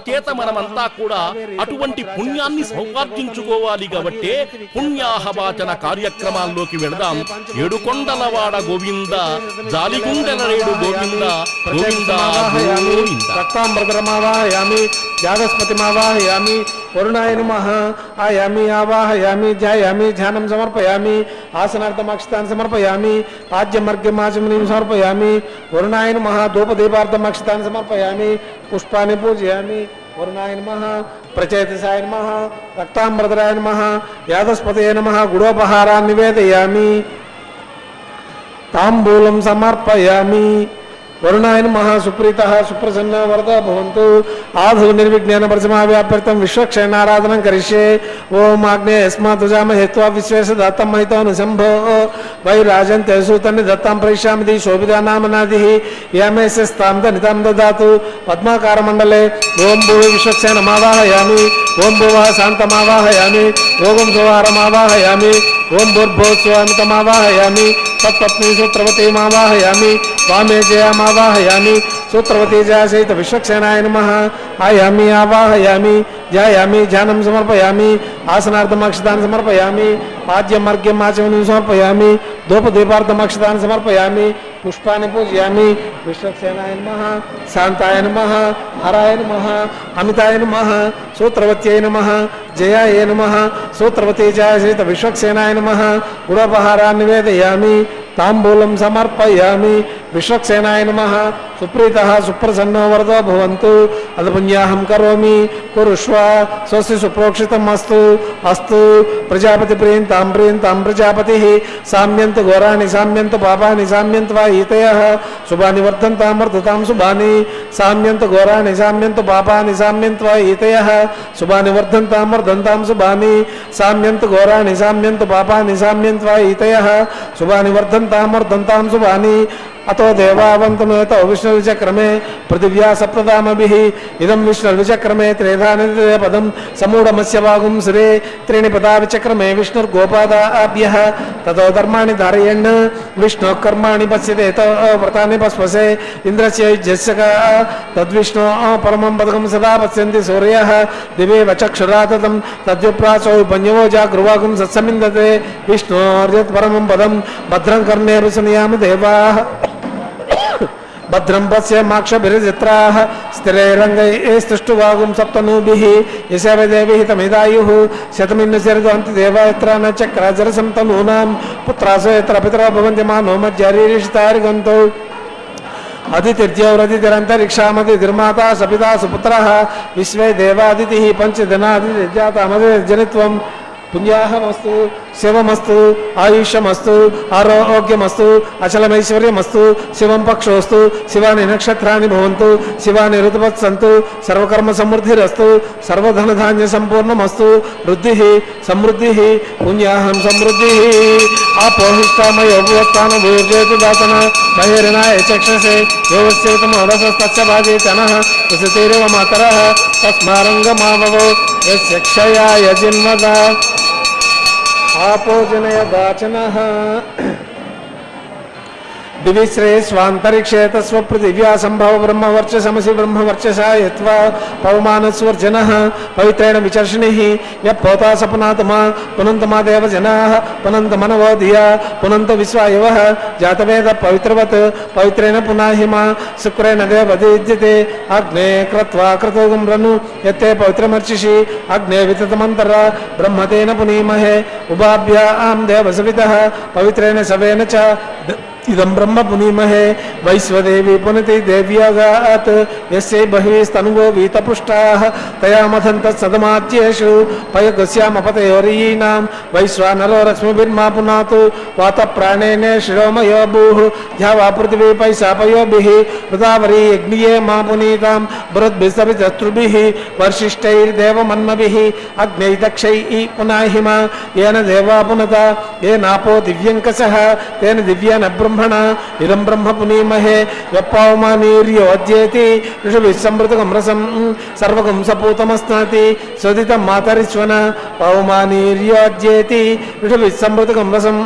అంచేత మనమంతా కూడా అటువంటి పుణ్యాన్ని సౌపార్జించుకోవాలి కాబట్టి పుణ్యాహవాచన కార్యక్రమాల్లోకి వెళదాం. ఏడుకొండలవాడ గోవింద, జాలిగుండెలరేడు గోవింద, గోవింద గోవింద. రక్తాంబరమావాహయామి, జాగస్పతిమావాహయామి, వరుణాయ నమః ఆయామి, ఆవాహయామి, ధ్యాయామి, ధ్యానం సమర్పయామి, ఆసనార్థమక్షతాన్ని సమర్పయామి, ఆజ్యమర్ఘ్యమాచమనీం సమర్పయామి, వరుణాయ నమః ధూపదీపార్థమక్షతాన్ని సమర్పయామి, పుష్పాన్ని పూజయామి, వరుణాయ నమః ప్రచేతసాయ నమః రక్తాంబరధరాయ నమః యాదస్పతయే నమః గుడోపహారాన్ని నివేదయామి, తాంబూలం సమర్పయామి. వరుణాయ నమః సుప్రీతః సుప్రసన్న వరదా భవంతు. ఆధు నిర్విజ్ఞాన పరిసమావ్యాప్యర్థం విశ్వక్షేణారాధనం కరిష్యే. ఓం ఆగ్నేయ యస్మాత్ తుజామహే త్వా విశ్వేశ దత్తం మహితో శంభో వైరాజన్ తేసూతన్ని దత్తాం ప్రయిష్యామిది శోభిదానామనాదిః యామేస్స్తాం దనితాం దదాతు. పద్మాకారమండలే ఓం భూమి విశ్వక్షేణమావాహయామి, ఓం భువః శాంతమావాహయామి, ఓం సోహారమావాహయామి, ఓం భూర్భువస్వామితమావాహయామి, తత్పత్ని సూత్రవతీమావాహయామి, వామే జయామావాహయామి, సూత్రవతీ జయసహిత విశ్వక్షేణాయ నమః ఆయామి, ఆవాహయామి, ధ్యాయామి, ధ్యానం సమర్పయామి, ఆసనార్థమక్షతాన్ని సమర్పయామి, ఆజ్యమర్ఘ్యం ఆచమనీం సమర్పయామి, ధూపదీపార్థమక్షతాన్ని సమర్పయామి, పుష్పాన్ని పూజయామి. విశ్వక్షేణాయ నమః, శాంతాయ నమః, హరాయ నమః, అమితాయ నమః, సూత్రవత్యై నమః, జయాయ నమః, సూత్రవతీ జయసహిత విశ్వక్షేణాయ నమః గుడోపహారాన్ని నివేదయామి, తాంబూలం సమర్పయామి. విశ్వక్షేణాయ నమః సుప్రీతః సుప్రసన్నో వరదో భవంతు. అల్పుణ్యాహం కరోమి కురుష్వ స్వస్తి సుప్రోక్షితం అస్తు. అస్తు ప్రజాపతి ప్రియంతాం ప్రియంతాం ప్రజాపతి. సామ్యంతు ఘోరాణి సామ్యంతు పాపాని సామ్యంతు వా ఈతయః. శుభాని వర్ధంతాం వర్ధతాం శుభాని. సామ్యంతు ఘోరాణి సామ్యంతు పాపాని సామ్యంతు వా ఈతయః. శుభాని వర్ధంతాం వర్ధంతాం శుభాని. సామ్యంతు ఘోరాణి సామ్యంతు పాపాని సామ్యంతు వా ఈతయః. శుభాని వర్ధంతాం వర్ధంతాం శుభాని. అతో దేవావంతమేతో విష్ణుర్విచక్రమే పృథివ్యా సప్తదామభిః. ఇదం విష్ణుర్విచక్రమే త్రేధానిదే పదం సమూఢమస్య వాగుం శ్రే. త్రీణి పదా విచక్రమే విష్ణుర్గోపాదాభ్యః. తతో ధర్మాణి ధారయన్ విష్ణు కర్మాణి పశ్యతే వ్రతాన్ని పస్పసే. ఇంద్రస్య యుజ్యస్య తద్విష్ణు పరమం పదకం సదా పశ్యంతి సూర్యః. దివేవ చక్షురా తతం తద్విప్రాసో పన్యవో జాగృవాగుం సత్సమిందతే. విష్ణోర్యత్ పరమం పదం భద్రం కర్ణేరుసనియామ దేవాః. భద్రం పశ్యమాక్షభిర్జిత్రాః స్థిరైరంగైస్తుష్టువాగుం సప్తనూభిః. యశవదేవిః తమిదాయుః శతమిన్నశరదంతి దేవయత్ర న చక్రజరసం తనూనాం. పుత్రాసో యత్ర పితరో భవంతి మానో మధ్యరీరిషితారిగంతో. అదితిర్ద్యౌరదితిరంతరిక్షామదిర్మాతా సపితా సుపుత్రః. విశ్వే దేవాదితిః పంచదినాదిజాతమదిర్జనిత్వం. పుణ్యాహమస్తు శివమస్తు ఆయుష్యమస్తు ఆరోగ్యమస్తు అచలమైశ్వర్యమస్తు. శివం పక్షోస్తు శివాని నక్షత్రాన్ని భవంతు. శివాని ఋతువత్సంతు సర్వకర్మ సమృద్ధిరస్తు. సర్వధనధాన్య సంపూర్ణమస్తు. వృద్ధి సమృద్ధి పుణ్యాహం సమృద్ధి. ఆపోహిష్టామయోస్తాన భూర్జేతు దాతన బహిర్నాయ చక్షసే యోగస్యేతమోదసస్తస్య భాజేతనః వసతిరేవ మాతరః తస్మారంగమావవో యస్య క్షయాయ జిన్వదా. ఆపోజనయ దాచనః దివిశ్రే స్వాంతరిక్షే తస్వ పృథివ్యా సంభవ బ్రహ్మవర్చసమసి బ్రహ్మవర్చసా యత్వా పవమానస్వర్జనః. పవిత్రేణ విచర్షిణిః యపోతా సపునాతమా పునంతమా దేవజనాః. పునంతమనవో ధియా పునంత విశ్వాయవః. జాతవేద పవిత్రవత్ పవిత్రేణ పునాహిమా శుక్రేణ దేవదీద్యతే. అగ్నే క్రత్వా క్రతోగం రను యత్తే పవిత్రమర్చిషి. అగ్నే వితతమంతర బ్రహ్మతేన పునీమహే. ఉభాభ్యాం దేవసవితః పవిత్రేణ సవేన చ ఇదం బ్రహ్మ పునీమహే. వైశ్వదేవి పునతి దేవ్యాగాత్ యస్యై బహిస్తనువో వీతపుష్టాః. తయా మథంత సదమాత్యేషు పయగస్యామపతయోరీనాం. వైశ్వానరో రశ్మిభిర్మా పునాతు వాత ప్రాణేనే శిరోమయో భూః. ధ్యావా పృథివీ పైశాపయోభిః. వృతావరీ యజ్ఞియే మా పునీతాం బృహద్భిస్తభిశత్రుభిః. వర్షిష్టైర్దేవమన్మభిః అగ్నై దక్షైః పునాహిమ. ఏన దేవా పునత ఏనాపో దివ్యంకసః తేన దివ్యాన బ్రహ్మ బ్రహ్మణ ఇదం బ్రహ్మ పునీమహే యప్పవమానీర్యోజ్యేతి ఋషుభిः సంవృతకం రసం సర్వకం సపూతమస్నాతి స్వదితం మాతరిశ్వన పవమానీర్యోజ్యేతి ఋషుభిः సంవృతకం రసం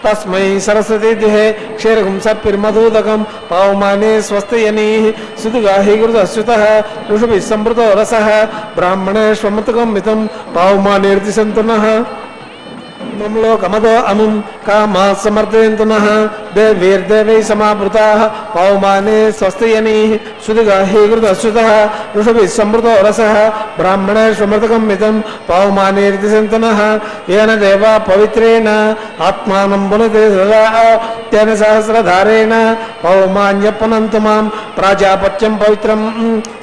తస్మై సరస్వతీ దుహే క్షీరకం సత్పిర్మధూదకం పవమానే స్వస్తయనీః సుదుగాహీకృతశ్రుతః ఋషుభిः సంవృతో రసః బ్రాహ్మణేష్వమృతకం మితం పవమానేర్దిశంతునః లోకమదో అముం కామా సమర్థయంతునః దేవైర్దేవై సమావృతాః పవమానే స్వస్తయనీః సుదిగాహీకృతశ్రుతః ఋషుభిः సంవృతో రసః బ్రాహ్మణేష్వమృతకం మితం పవమానేర్దిశంతునః ఏన దేవా పవిత్రేణ ఆత్మానం పునతే సదా తేన సహస్రధారేణ పవమాన్యపునంతు మాం ప్రాజాపత్యం పవిత్రం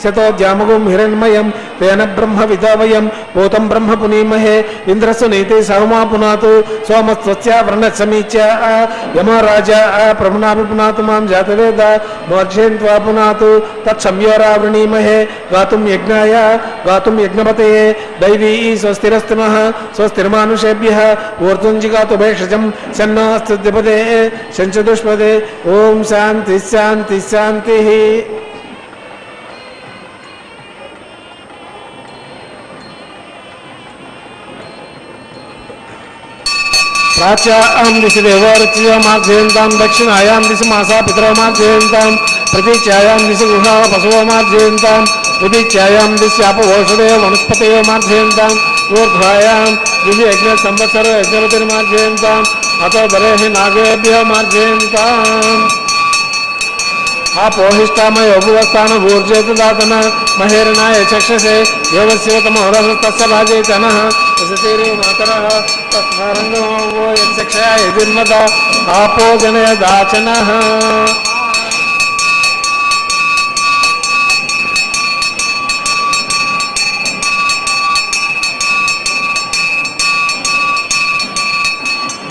శతోద్యామగుం హిరణ్మయం తేన బ్రహ్మ విదావయం భూతం బ్రహ్మ పునీమహే ఇంద్రస్సు నీతి సహమా పునాతు సోమస్త్వస్య వ్రణ సమీచ్య యమరాజ ప్రమునాభి పునాతు మాం జాతవేద మోర్జేన్త్వా పునాతు తత్సంయోరావృణీమహే గాతుం యజ్ఞాయ గాతుం యజ్ఞపతయే దైవీ స్వస్తిరస్తు నః స్వస్తిర్మానుషేభ్యః ఊర్ధ్వం జిగాతు భేషజం సన్నోస్తుద్యపదే శంచదుష్పదే ఓం శాంతి శాంతి శాంతి. ప్రాచ్యాం దిశి దేవోర్చ్యో మార్జయంతాం దక్షిణాయాం దిశి మాసా పితరో మార్జయంతాం ప్రతీచ్యాయాం దిశి గుహా పశవో మార్జయంతాం ఉదీచ్యాయాం దిశ్యాపవోషధయో వనస్పతయో మార్జయంతాం ఊర్ధ్వాయాం దిశి యజ్ఞ సంవత్సరో యజ్ఞపతిర్మార్జయంతాం అతో బరేహి నాగేభ్యో మార్జయంతాం ఆపోహిష్టామయోభువస్థాన ఊర్జేతు దాతన మహేరణాయ చక్షసే యోగశివతమోరస్తస్య భాజేతనః వసతిరే మాతరః తస్మారంగో యక్షయా యజిర్మద ఆపో జనయదాచనః.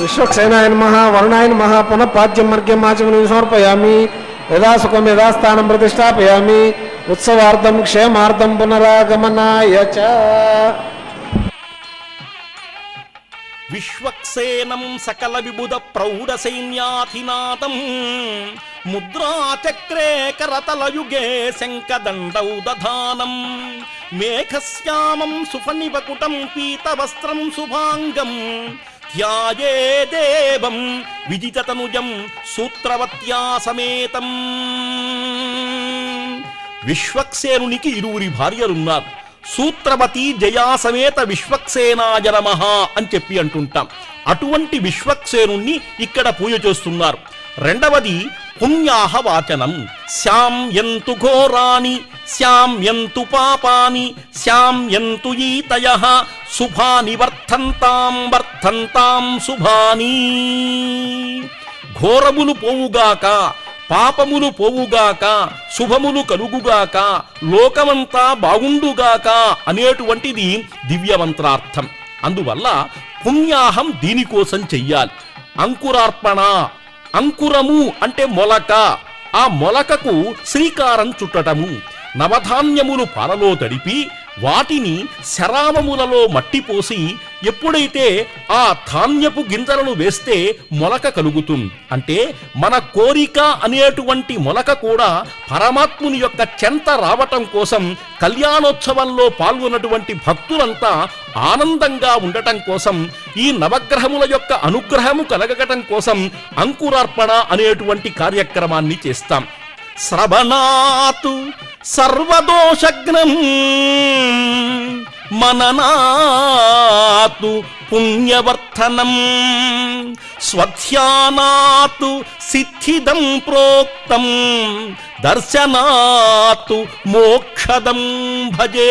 విశ్వక్సేనాయ నమః వరుణాయ నమః పునః పాద్యం మర్గ్యం ఆచమనం సమర్పయామి యదా సుఖం యదా స్థానం ప్రతిష్టాపయామి ఉత్సవార్థం క్షేమార్థం పునరాగమనాయ చ. విశ్వక్సేనం సకల విబుధ ప్రౌఢ సైన్యాధినాథం ముద్రాచక్రే కరతలయుగే శంఖదండౌ దధానం మేఘశ్యామం సుఫనివకుటం పీతవస్త్రం శుభాంగం ధ్యాయేదేవం విదితతనుజం సూత్రవత్యా సమేతం. విశ్వక్సేనునికి ఇరువురి భార్యలున్నారు. సూత్రవతి జయా సమేత విశ్వక్సేనాయ నమః అని చెప్పి అంటుంటాం. అటువంటి విశ్వక్సేనుణ్ణి ఇక్కడ పూజ చేస్తున్నారు. రెండవది పుణ్యాహ వాచనం. శామ్యంతు ఘోరాని శామ్యంతు పాపాని శామ్యంతు ఈతయః శుభాని వర్ధంతాం వర్ధంతాం శుభాని. ఘోరములు పోవుగాక, పాపములు పోవుగాక, శుభములు కలుగుగాక, లోకమంతా బాగుండుగాక అనేటువంటిది దివ్యమంత్రార్థం. అందువల్ల పుణ్యాహం దీనికోసం చెయ్యాలి. అంకురార్పణ, అంకురము అంటే మొలక, ఆ మొలకకు శ్రీకారం చుట్టటము. నవధాన్యములు పాలలో తడిపి వాటిని శరావములలో మట్టిపోసి ఎప్పుడైతే ఆ ధాన్యపు గింజలను వేస్తే మొలక కలుగుతుంది. అంటే మన కోరిక అనేటువంటి మొలక కూడా పరమాత్ముని యొక్క చెంత రావటం కోసం కళ్యాణోత్సవంలో పాల్గొన్నటువంటి భక్తులంతా ఆనందంగా ఉండటం కోసం, ఈ నవగ్రహముల యొక్క అనుగ్రహము కలగటం కోసం అంకురార్పణ అనేటువంటి కార్యక్రమాన్ని చేస్తాం. శ్రవణాతు సర్వదోషగ్నం మననాతు పుణ్యవర్ధనం స్వధ్యానాతు సిద్ధిదం ప్రోక్తం దర్శనాతు మోక్షదం భజే.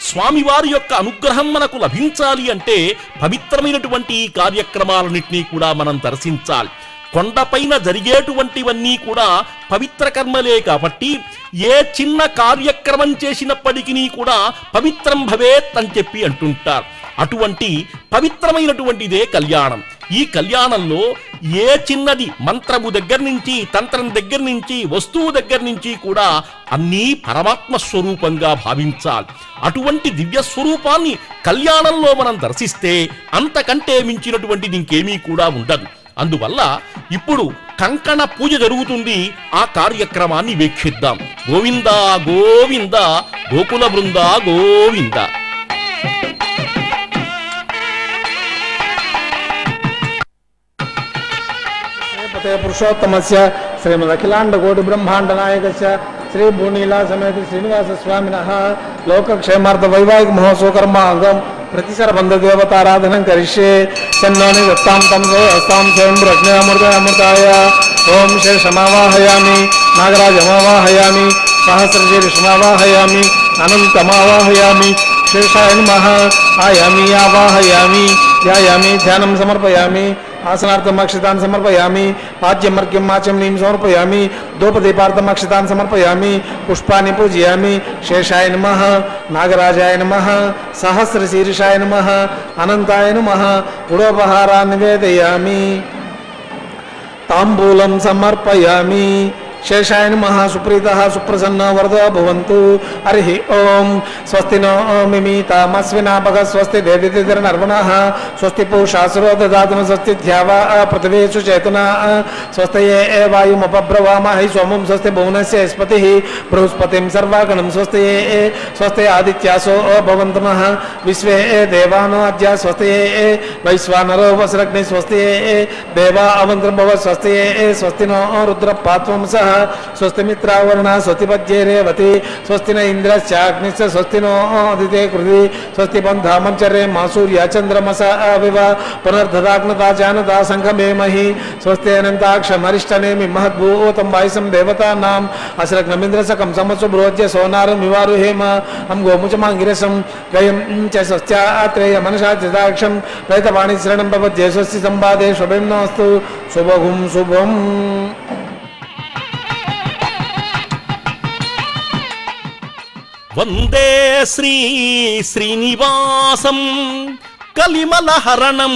స్వామివారి యొక్క అనుగ్రహం మనకు లభించాలి అంటే పవిత్రమైనటువంటి ఈ కార్యక్రమాలన్నింటినీ కూడా మనం దర్శించాలి. కొండపైన జరిగేటువంటివన్నీ కూడా పవిత్ర కర్మలే కాబట్టి ఏ చిన్న కార్యక్రమం చేసినప్పటికీ కూడా పవిత్రం భవేత్ అని చెప్పి అంటుంటారు. అటువంటి పవిత్రమైనటువంటిదే కళ్యాణం. ఈ కళ్యాణంలో ఏ చిన్నది మంత్రము దగ్గర నుంచి, తంత్రం దగ్గర నుంచి, వస్తువు దగ్గర నుంచి కూడా అన్నీ పరమాత్మ స్వరూపంగా భావించాలి. అటువంటి దివ్య స్వరూపాన్ని కళ్యాణంలో మనం దర్శిస్తే అంతకంటే మించినటువంటిది ఇంకేమీ కూడా ఉండదు. అందువల్ల ఇప్పుడు కంకణ పూజ జరుగుతుంది. ఆ కార్యక్రమాన్ని వీక్షిద్దాం. గోవింద గోవింద గోకుల బృంద గోవింద. పురుషోత్తమస్య శ్రీమదఖిలాండ కోటి బ్రహ్మాండ నాయకస్య శ్రీ భూనీలా సమేత శ్రీనివాస స్వామినః లోకక్షేమార్థ వైవాహిక మహోత్సవ కర్మాంగం ప్రతిసర బంధదేవతారాధనం కరిష్యే. సన్నోని దత్తాం తం హస్తాం స్వయం ప్రజ్ఞామృతాయ. ఓం శేషమావాహయామి, నాగరాజమావాహయామి, సహస్రశీర్షమావాహయామి, అనంతమావాహయామి. శేషాయ నమః. ఆయామి ఆవాహయామి, ధ్యాయామి, ధ్యానం సమర్పయామి. ఆసనార్థం అక్షతాన్ సమర్పయామి. పాద్యమర్ఘ్యం ఆచమనీం సమర్పయామి. ధూపదీపార్థం అక్షతాన్ సమర్పయామి. పుష్పాన్ని పూజయామి. శేషాయ నమః, నాగరాజాయ నమః, సహస్రశీర్షాయ నమః, అనంతాయ నమః. గుడోపహారాన్ని నివేదయామి. తాంబూలం సమర్పయామి. శేషాయ నమః. సుప్రీతః సుప్రసన్న వరదో భవంతు. హరి ఓం. స్వస్తి నో మిమీతామస్వినా భగ. స్వస్తి దేవితిర్నర్వణః. స్వస్తి పూషాసురో దదాతున. స్వస్తి ధ్యావా పృథివీషు చేతునా. స్వస్తయే వాయుముపబ్రవామహై సోమం. స్వస్తి భువనస్య యస్పతిః బృహస్పతిం సర్వాగణం. స్వస్తయే స్వస్తి ఆదిత్యాసో భవంతు నః. విశ్వే దేవానో అద్య. స్వస్తయే వైశ్వానరో వస్రగ్ని. స్వస్తయే దేవా అవంతరం భవ. స్వస్తయే స్వస్తి నో రుద్రపాత్వంసః. స్వస్తి మిత్రావరుణ. స్వస్తి పద్యే రేవతి. స్వస్తి న ఇంద్రశ్చాగ్నిశ్చ. స్వస్తి నో అదితే కృతి. స్వస్తి బంధామంచరే మా సూర్య చంద్రమస అవివ. పునర్దదాగ్నతా జానతా సంఘమేమహి. స్వస్తి అనంతాక్షమరిష్టనేమి మహద్భూతం వాయుసం దేవతానాం. అశ్రగ్నమింద్రసకం సమసు బ్రోజ్య సోనారం వివారుహేమ. హం గోముచమాంగిరసం గయం చ స్వస్త్యాత్రేయ మనసా చిదాక్షం. ప్రేతవాణి శరణం భవద్యే. స్వస్తి సంపాదే శుభం నోస్తు. శుభగుం శుభం. వందే శ్రీ శ్రీనివాసం కలిమలహరణం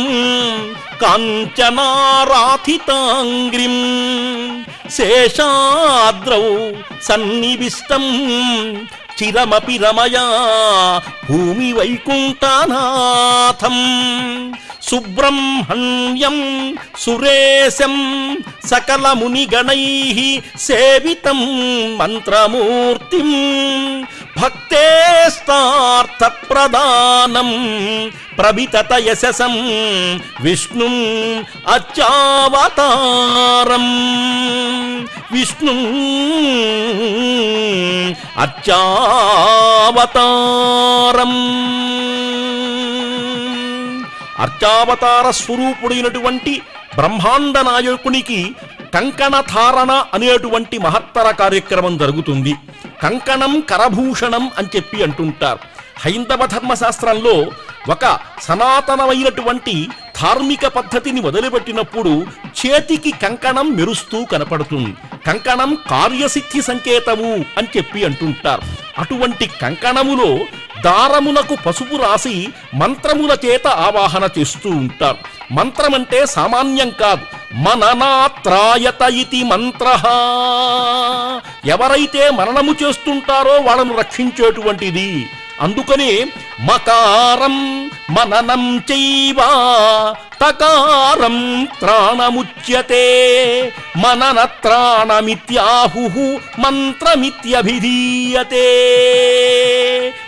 కాంచనారాధితాంగ్రిం. శేషాద్రౌ సన్నివిష్టం చిరమపి రమయా భూమి వైకుంఠనాథం. సుబ్రహ్మణ్యం సురేశం సకలమునిగణైః సేవితం మంత్రమూర్తిం. భక్తేస్తార్థప్రదానం ప్రవితత యశసం విష్ణుం అర్చావతారం. విష్ణుం అర్చావతారం. అర్చావతార స్వరూపుడైనటువంటి బ్రహ్మాండ నాయకునికి కంకణ ధారణ అనేటువంటి మహత్తర కార్యక్రమం జరుగుతుంది. కంకణం కరభూషణం అని చెప్పి అంటుంటారు. హైందవ ధర్మశాస్త్రంలో ఒక సనాతనమైనటువంటి ధార్మిక పద్ధతిని మొదలుపెట్టినప్పుడు చేతికి కంకణం మెరుస్తూ కనపడుతుంది. కంకణం కార్యసిద్ధి సంకేతము అని చెప్పి అంటుంటారు. అటువంటి కంకణములో దారమునకు పసుపు రాసి మంత్రముల చేత ఆవాహన చేస్తూ ఉంటారు. మంత్రమంటే సామాన్యం కాదు. మననాత్రాయత ఇతి మంత్రః. ఎవరైతే మననము చేస్తుంటారో వాళ్ళను రక్షించేటువంటిది. అందుకనే మకారం మననం చైవ తకారం త్రాణముచ్యతే. మనన త్రాణమిత్యాహుః మంత్రమిత్యభిధీయతే.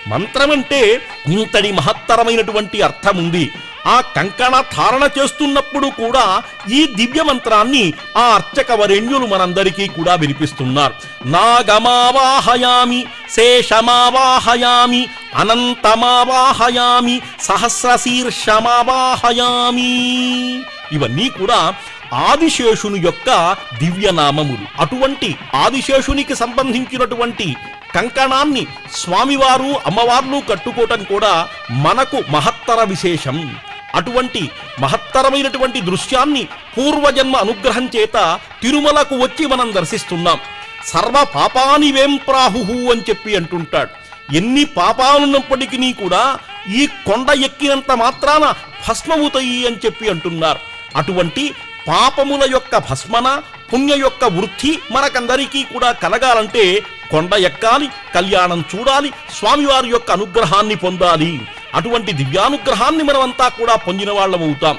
మంత్రమంటే ఇంతటి మహత్తరమైనటువంటి అర్థం ఉంది. ఆ కంకణ ధారణ చేస్తున్నప్పుడు కూడా ఈ దివ్య మంత్రాన్ని ఆ అర్చక వరేణ్యులు మనందరికీ కూడా వినిపిస్తున్నారు. నాగమావాహయామి, శేషమావాహయామి, అనంతమావాహయామి, సహస్రశీర్షమావాహయామి. ఇవన్నీ కూడా ఆదిశేషుని యొక్క దివ్యనామములు. అటువంటి ఆదిశేషునికి సంబంధించినటువంటి కంకణాన్ని స్వామివారు అమ్మవార్లు కట్టుకోవటం కూడా మనకు మహత్తర విశేషం. అటువంటి మహత్తరమైనటువంటి దృశ్యాన్ని పూర్వజన్మ అనుగ్రహం చేత తిరుమలకు వచ్చి మనం దర్శిస్తున్నాం. సర్వ పాపాని వేం ప్రాహు అని చెప్పి అంటుంటాడు. ఎన్ని పాపాలున్నప్పటికీ కూడా ఈ కొండ ఎక్కినంత మాత్రాన భస్మవుతాయి అని చెప్పి అంటున్నారు. అటువంటి పాపముల యొక్క భస్మన, పుణ్య యొక్క వృద్ధి మనకందరికీ కూడా కలగాలంటే కొండ ఎక్కాలి, కళ్యాణం చూడాలి, స్వామివారి యొక్క అనుగ్రహాన్ని పొందాలి. అటువంటి దివ్యానుగ్రహాన్ని మనమంతా కూడా పొందిన వాళ్ళమవుతాం.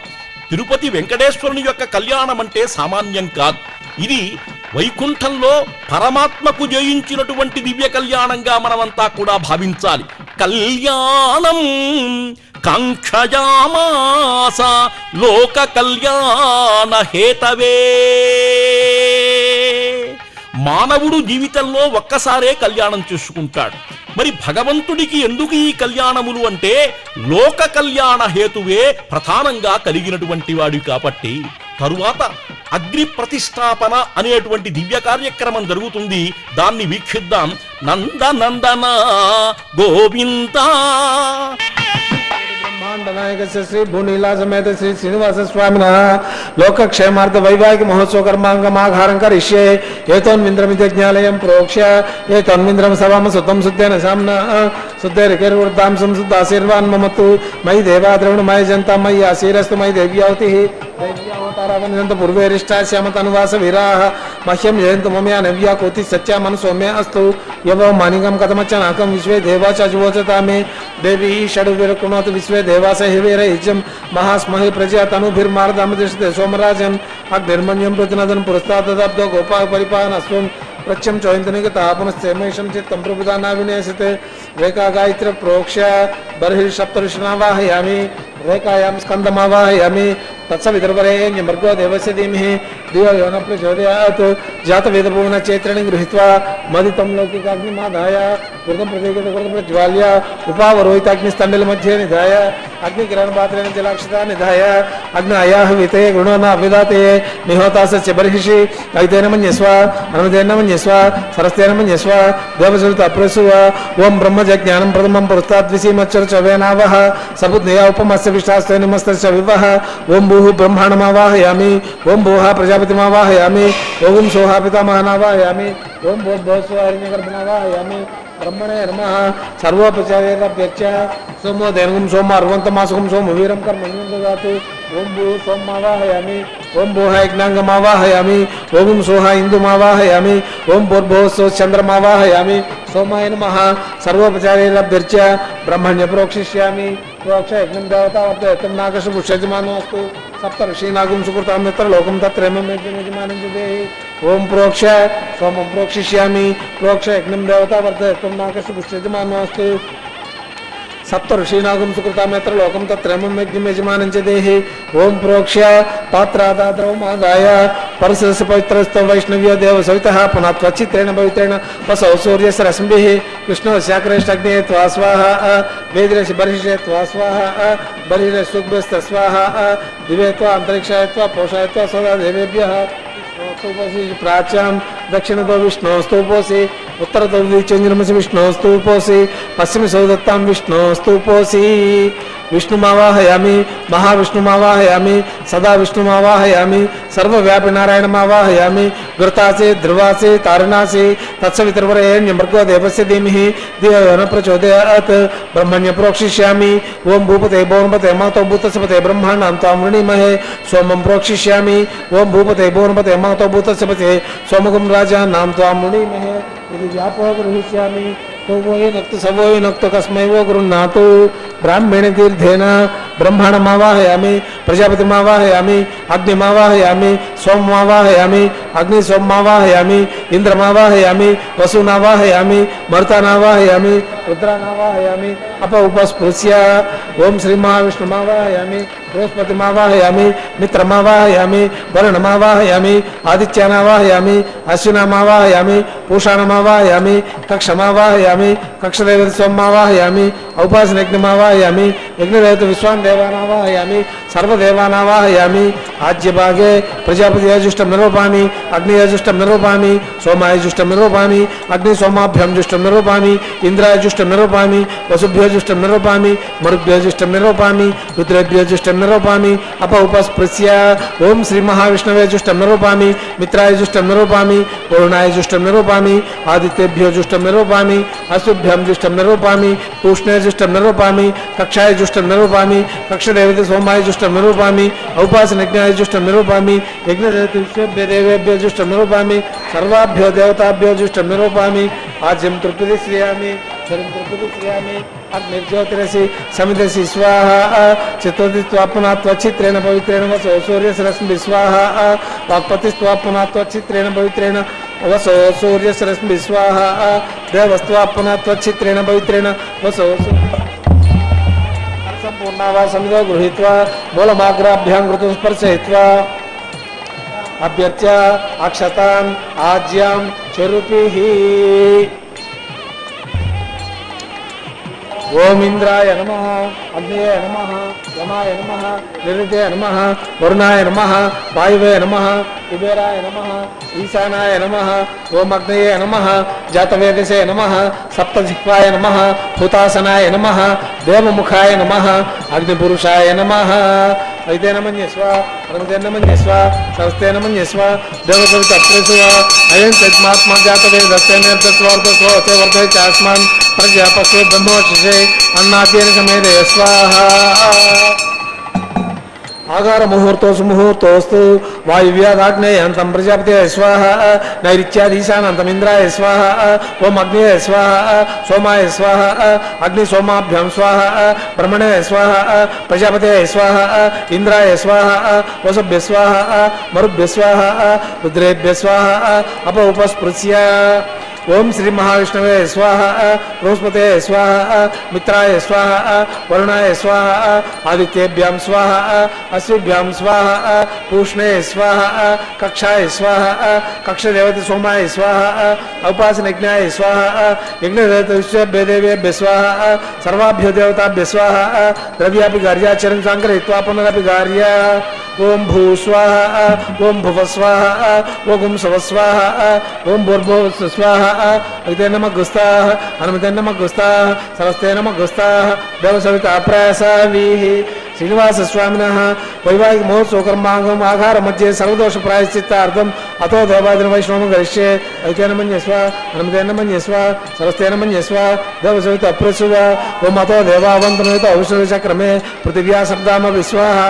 తిరుపతి వెంకటేశ్వరుని యొక్క కళ్యాణం అంటే సామాన్యం కాదు. ఇది వైకుంఠంలో పరమాత్మకు జయించినటువంటి దివ్య కళ్యాణంగా మనమంతా కూడా భావించాలి. కళ్యాణం కాంక్షయామాస లోక కళ్యాణ హేతవే. మానవుడు జీవితంలో ఒక్కసారే కళ్యాణం చేసుకుంటాడు. మరి భగవంతుడికి ఎందుకు ఈ కళ్యాణములు అంటే లోక కళ్యాణ హేతువే ప్రధానంగా కలిగినటువంటి వాడు కాబట్టి. తరువాత అగ్ని ప్రతిష్టాపన అనేటువంటి దివ్య కార్యక్రమం జరుగుతుంది. దాన్ని వీక్షిద్దాం. నందనందన గోవింద ब्रह्मांडनायक श्री भूनीला समेत श्री श्रीनिवास स्वामिन लोकक्षेमार्थ वैवाहिक महोत्सव कर्मांगमाघारं करिष्ये एतोन्विन्द्रमिज्ञालयं प्रोक्ष्य एतोन्विन्द्रं सवाम सुतं सुतेन साम्ना शुद्धैर्वृद्धां संसुद्धाशीर्वान् ममतु मयि देवाद्रवण मयि जन्ता मयि आशीरस्तु मयि देव्यावतिः देव्यावतारावन्यन्त पूर्वेरिष्टा श्यामतनुवास वीराः मह्यं जयन्तु ममया नव्या कोति सत्या मन सौम्य अस्तु यवो मानिकं कथमच्चनाकं विश्वे देवा च जुवोचता मे देवी षड्विरकुणोतु विश्वे देवास हिवेर इजं महास्महि प्रजा तनुभिर्मार्दमदिशते सोमराजन् अग्निर्मण्यं प्रतिनदन् पुरस्तादब्दो गोपाः परिपान् अस्वं प्रत्यं चोयन्तनिकतः पुनश्चेमेषं चित्तं प्रबुधानाविनेशते रेखा गायत्र प्रोक्ष्य बर्हिर्सप्तऋषिणावाहयामि रेखायां स्कन्दमावाहयामि तत्सवितुर्वरेण्यमर्गो देवस्य धीमहि धियो यो न प्रचोदयात् जातवेदभुवन चैत्रणि गृहीत्वा मदितं लौकिकाग्निमादाय कृतं प्रज्वाल्य उपावरोहिताग्निस्तण्डलमध्ये निधाय अग्निकिरणपात्रेण जलाक्षता निधाय अग्नायाः वितये गुणो न अभिदाते निहोतास्य बर्हिषि ऐतेन मन्यस्व अनुदेन मन्यस्व सरस्तेन मन्यस्व देवसुत अप्रसुव ओं ब्रह्मज्ञानं प्रथमं पुरस्ताद्विसीमच्चर्चवेनावः सबुद्धया उपमस्य विष्टास्ते नमस्तस्य विवः ओं भूः ब्रह्माणमावाहयामि ओं भूः प्रजापतिमावाहयामि ओं सोहा पितामहनावाहयामि ओं भूर्भुवस्वहरिणगर्भनावाहयामि ब्रह्मणे नमः सर्वोपचारेभ्यश्च सोमो देनुं सोम अर्वन्तमासुकं सोमवीरं कर्मण्यं ददातु ओं भूः सोममावाहयामि ओं भूः यज्ञाङ्गमावाहयामि ओं सोह इन्दुमावाहयामि ओं भूर्भुवस्सु चन्द्रमावाहयामि सोमाय नमः सर्वोपचारेभ्यश्च ब्रह्मण्य प्रोक्षिष्यामि प्रोक्ष यज्ञं देवता वर्तयतं नागशपुष्यजमानोऽस्तु सप्तऋषीनागुं सुकृतां यत्र लोकं तत्रैमं यज्ञयजमानं देहि ओं प्रोक्ष सोमं प्रोक्षिष्यामि प्रोक्ष यज्ञं देवता वर्तयतं नागशपुष्यजमानोऽस्तु सप्तऋषीनागुं सुकृतां यत्र लोकं तत्रैमं यज्ञयजमानं देहि ओं प्रोक्ष पात्रादाद्रवमादाय परसस्य पवित्रस्तव वैष्णव्यो देवसवितः पुनः त्वचित्रेण पवित्रेण वसौ सूर्यस्य रश्मिभिः कृष्णस्याग्रेष्टग्ने त्वा स्वाहा वेदिरसि बर्हिषे त्वा स्वाहा बर्हिरसुग्भ्यस्त स्वाहा दिवे त्वा अन्तरिक्षाय त्वा पोषाय त्वा सदा देवेभ्यः प्राच्यां दक्षिणतो विष्णोस्तूपोऽसि उत्तरतो चन्द्रमसि विष्णोस्तूपोऽसि पश्चिमे सौदत्तां विष्णोस्तूपोऽसि विष्णुमावाहयामि महाविष्णुमावाहयामि सदा विष्णुमावाहयामि सर्वव्यापि नारायणमावाहयामि घृतासि ध्रुवासि तारणासि तत्सवितुर्वरेण्यमर्गो देवस्य धीमहि धियो यो न प्रचोदयात् ब्रह्मण्य प्रोक्षिष्यामि ओं भूपते भुवनपते महतो भूतस्य पते ब्रह्माण्डं त्वां वृणीमहे सोमं प्रोक्षिष्यामि ओं भूपते भुवनपते महतो भूतस्य पते सोमगं राजानां त्वां वृणीमहे यदि व्यापो गृहीष्यामि तो वो नक्त सवो नक्त कस्मै वो गृह्णातु ब्राह्मण तीर्थेन ब्रह्माणमावाहयामि प्रजापतिमावाहयामि अग्निमावाहयामि सोममावाहयामि अग्नि सोममावाहयामि इंद्रमावाहयामि वसुनावाहयामि मर्तानावाहयामि रुद्रानावाहयामि अप उपस्पृश्य ओं श्री महाविष्णुमावाहयामि बृहस्पतिमावाहयामि मित्रमावाहयामि वरुणमावाहयामि आदित्यानावाहयामि अश्विनामावाहयामि पूषाणमावाहयामि कक्षमावाहयामि कक्षदेवतस्वमावाहयामि औपासनयज्ञमावाहयामि यज्ञदेवत विश्वान् देवानावाहयामि सर्वदेवानावाहयामि आज्यभागे प्रजापतिजुष्टं निरूपामि अग्निजुष्टं निरूपामि सोमायुष्टं निरूपामि अग्नि सोमाभ्यां जुष्टं निरूपामि इंद्रायुष्टं निरूपामि वसुभ्योजुष्टं निरूपामि मरुभ्योजुष्टं निरूपामि रुद्रेभ्योजुष्टं निरूपामि अप उपस्पृश्य ओं श्री महाविष्णवे जुष्टं निरूपामि मित्राय जुष्टं निरूपामि वरुणाय जुष्टं निरूपामि आदित्येभ्यो जुष्टं निरूपामि अश्वभ्यां जुष्टं निरूपामि पूष्णे जुष्टं निरूपामि कक्षाय जुष्टं निरूपामि कक्षदेवते सोमाय जुष्टं निरूपामि औपासनज्ञाय जुष्टं निरूपयामि यज्ञदेवेभ्यो देवेभ्यो जुष्टं निरूपयामि सर्वाभ्यो देवताभ्यो जुष्टं निरूपयामि आज्यं तृप्ति श्रियामि शरीं तृप्ति श्रियामि अग्निर्ज्योतिरसि समिदसि स्वाहा चित्तोदित्वात्मना त्वचित्रेण पवित्रेण वसो सूर्यसरस्मि स्वाहा वाक्पतिस्त्वात्मना त्वचित्रेण पवित्रेण वसो सूर्यसरस्मि स्वाहा देवस्त्वात्मना त्वचित्रेण पवित्रेण वसो संपूर्णावा समिदो गृहीत्वा मूलमाग्राभ्यां कृतं स्पर्शयित्वा अभ्यर्च्य अक्षतान् आज्यां चरुपिः ओम इंद्राय नमः अग्नये नमः यमाय नमः निरुते नमः वरुणाय नमः वायुवे नमः कुबेराय नमः ईशानाय नमः ओम अग्नये नमः जातवेदसे नमः सप्तजिह्वाय नमः हुतासनाय नमः देवमुखाय नमः अग्निपुरुषाय नमः ऐतेन मन्यस्व प्रमदेन मन्यस्व सरस्तेन मन्यस्व देवकवितप्रेसुव अयं चैत्मात्मा जातवेदस्य निर्दस्वर्धस्वोचे वर्धय चास्मान् प्रजापस्वे ब्रह्मोक्षसे अन्नाद्येन समेदे स्वाहा आगार मुहूर्तोऽस्तु मुहूर्तोऽस्तु वायुव्यादाग्नेयन्तं प्रजापते स्वाहा नैऋत्याधीशानन्तम् इन्द्राय स्वाहा ओम अग्नेय स्वाहा सोमाय स्वाहा अग्नि सोमाभ्यां स्वाहा ब्रह्मणे स्वाहा प्रजापते स्वाहा इन्द्राय स्वाहा वसुभ्य स्वाहा मरुभ्य स्वाहा रुद्रेभ्य स्वाहा अप उपस्पृश्य ओम श्री महाविष्णवे स्वाहा बृहस्पते स्वाहा मित्राय स्वाहा वरुणाय स्वाहा आदित्येभ्यां स्वाहा अश्विभ्यां स्वाहा पूष्णे स्वाहा कक्षाय स्वाहा कक्षदेवते सोमाय स्वाहा उपासनयज्ञाय स्वाहा यज्ञदेवतेभ्यो देवेभ्यो स्वाहा सर्वाभ्यो देवताभ्यो स्वाहा द्रव्यापि कार्याचरण संग्रहीत्वा पुनरपि कार्य ओम भू स्वाहा ओम भुव स्वाहा ओम सव स्वाहा ओम भूर्भुव स्वाहा अग्ते नमः गुस्ताः हनुमते नमः गुस्ताः सरस्ते नमः गुस्ताः देवसविता प्रासावीः श्रीनिवास स्वामिनः वैवाहिक महोत्सव कर्मांगम आहार मध्ये सर्वदोष प्रायश्चित्तार्थम अतो देवादिन वैष्णवं करिष्ये अग्ते नमः मन्यस्व हनुमते नमः मन्यस्व सरस्ते नमः मन्यस्व देवसविता प्रसुव ओम अतो देवावन्तनोत औषधचक्रमे पृथिव्या शब्दाम विश्वाहा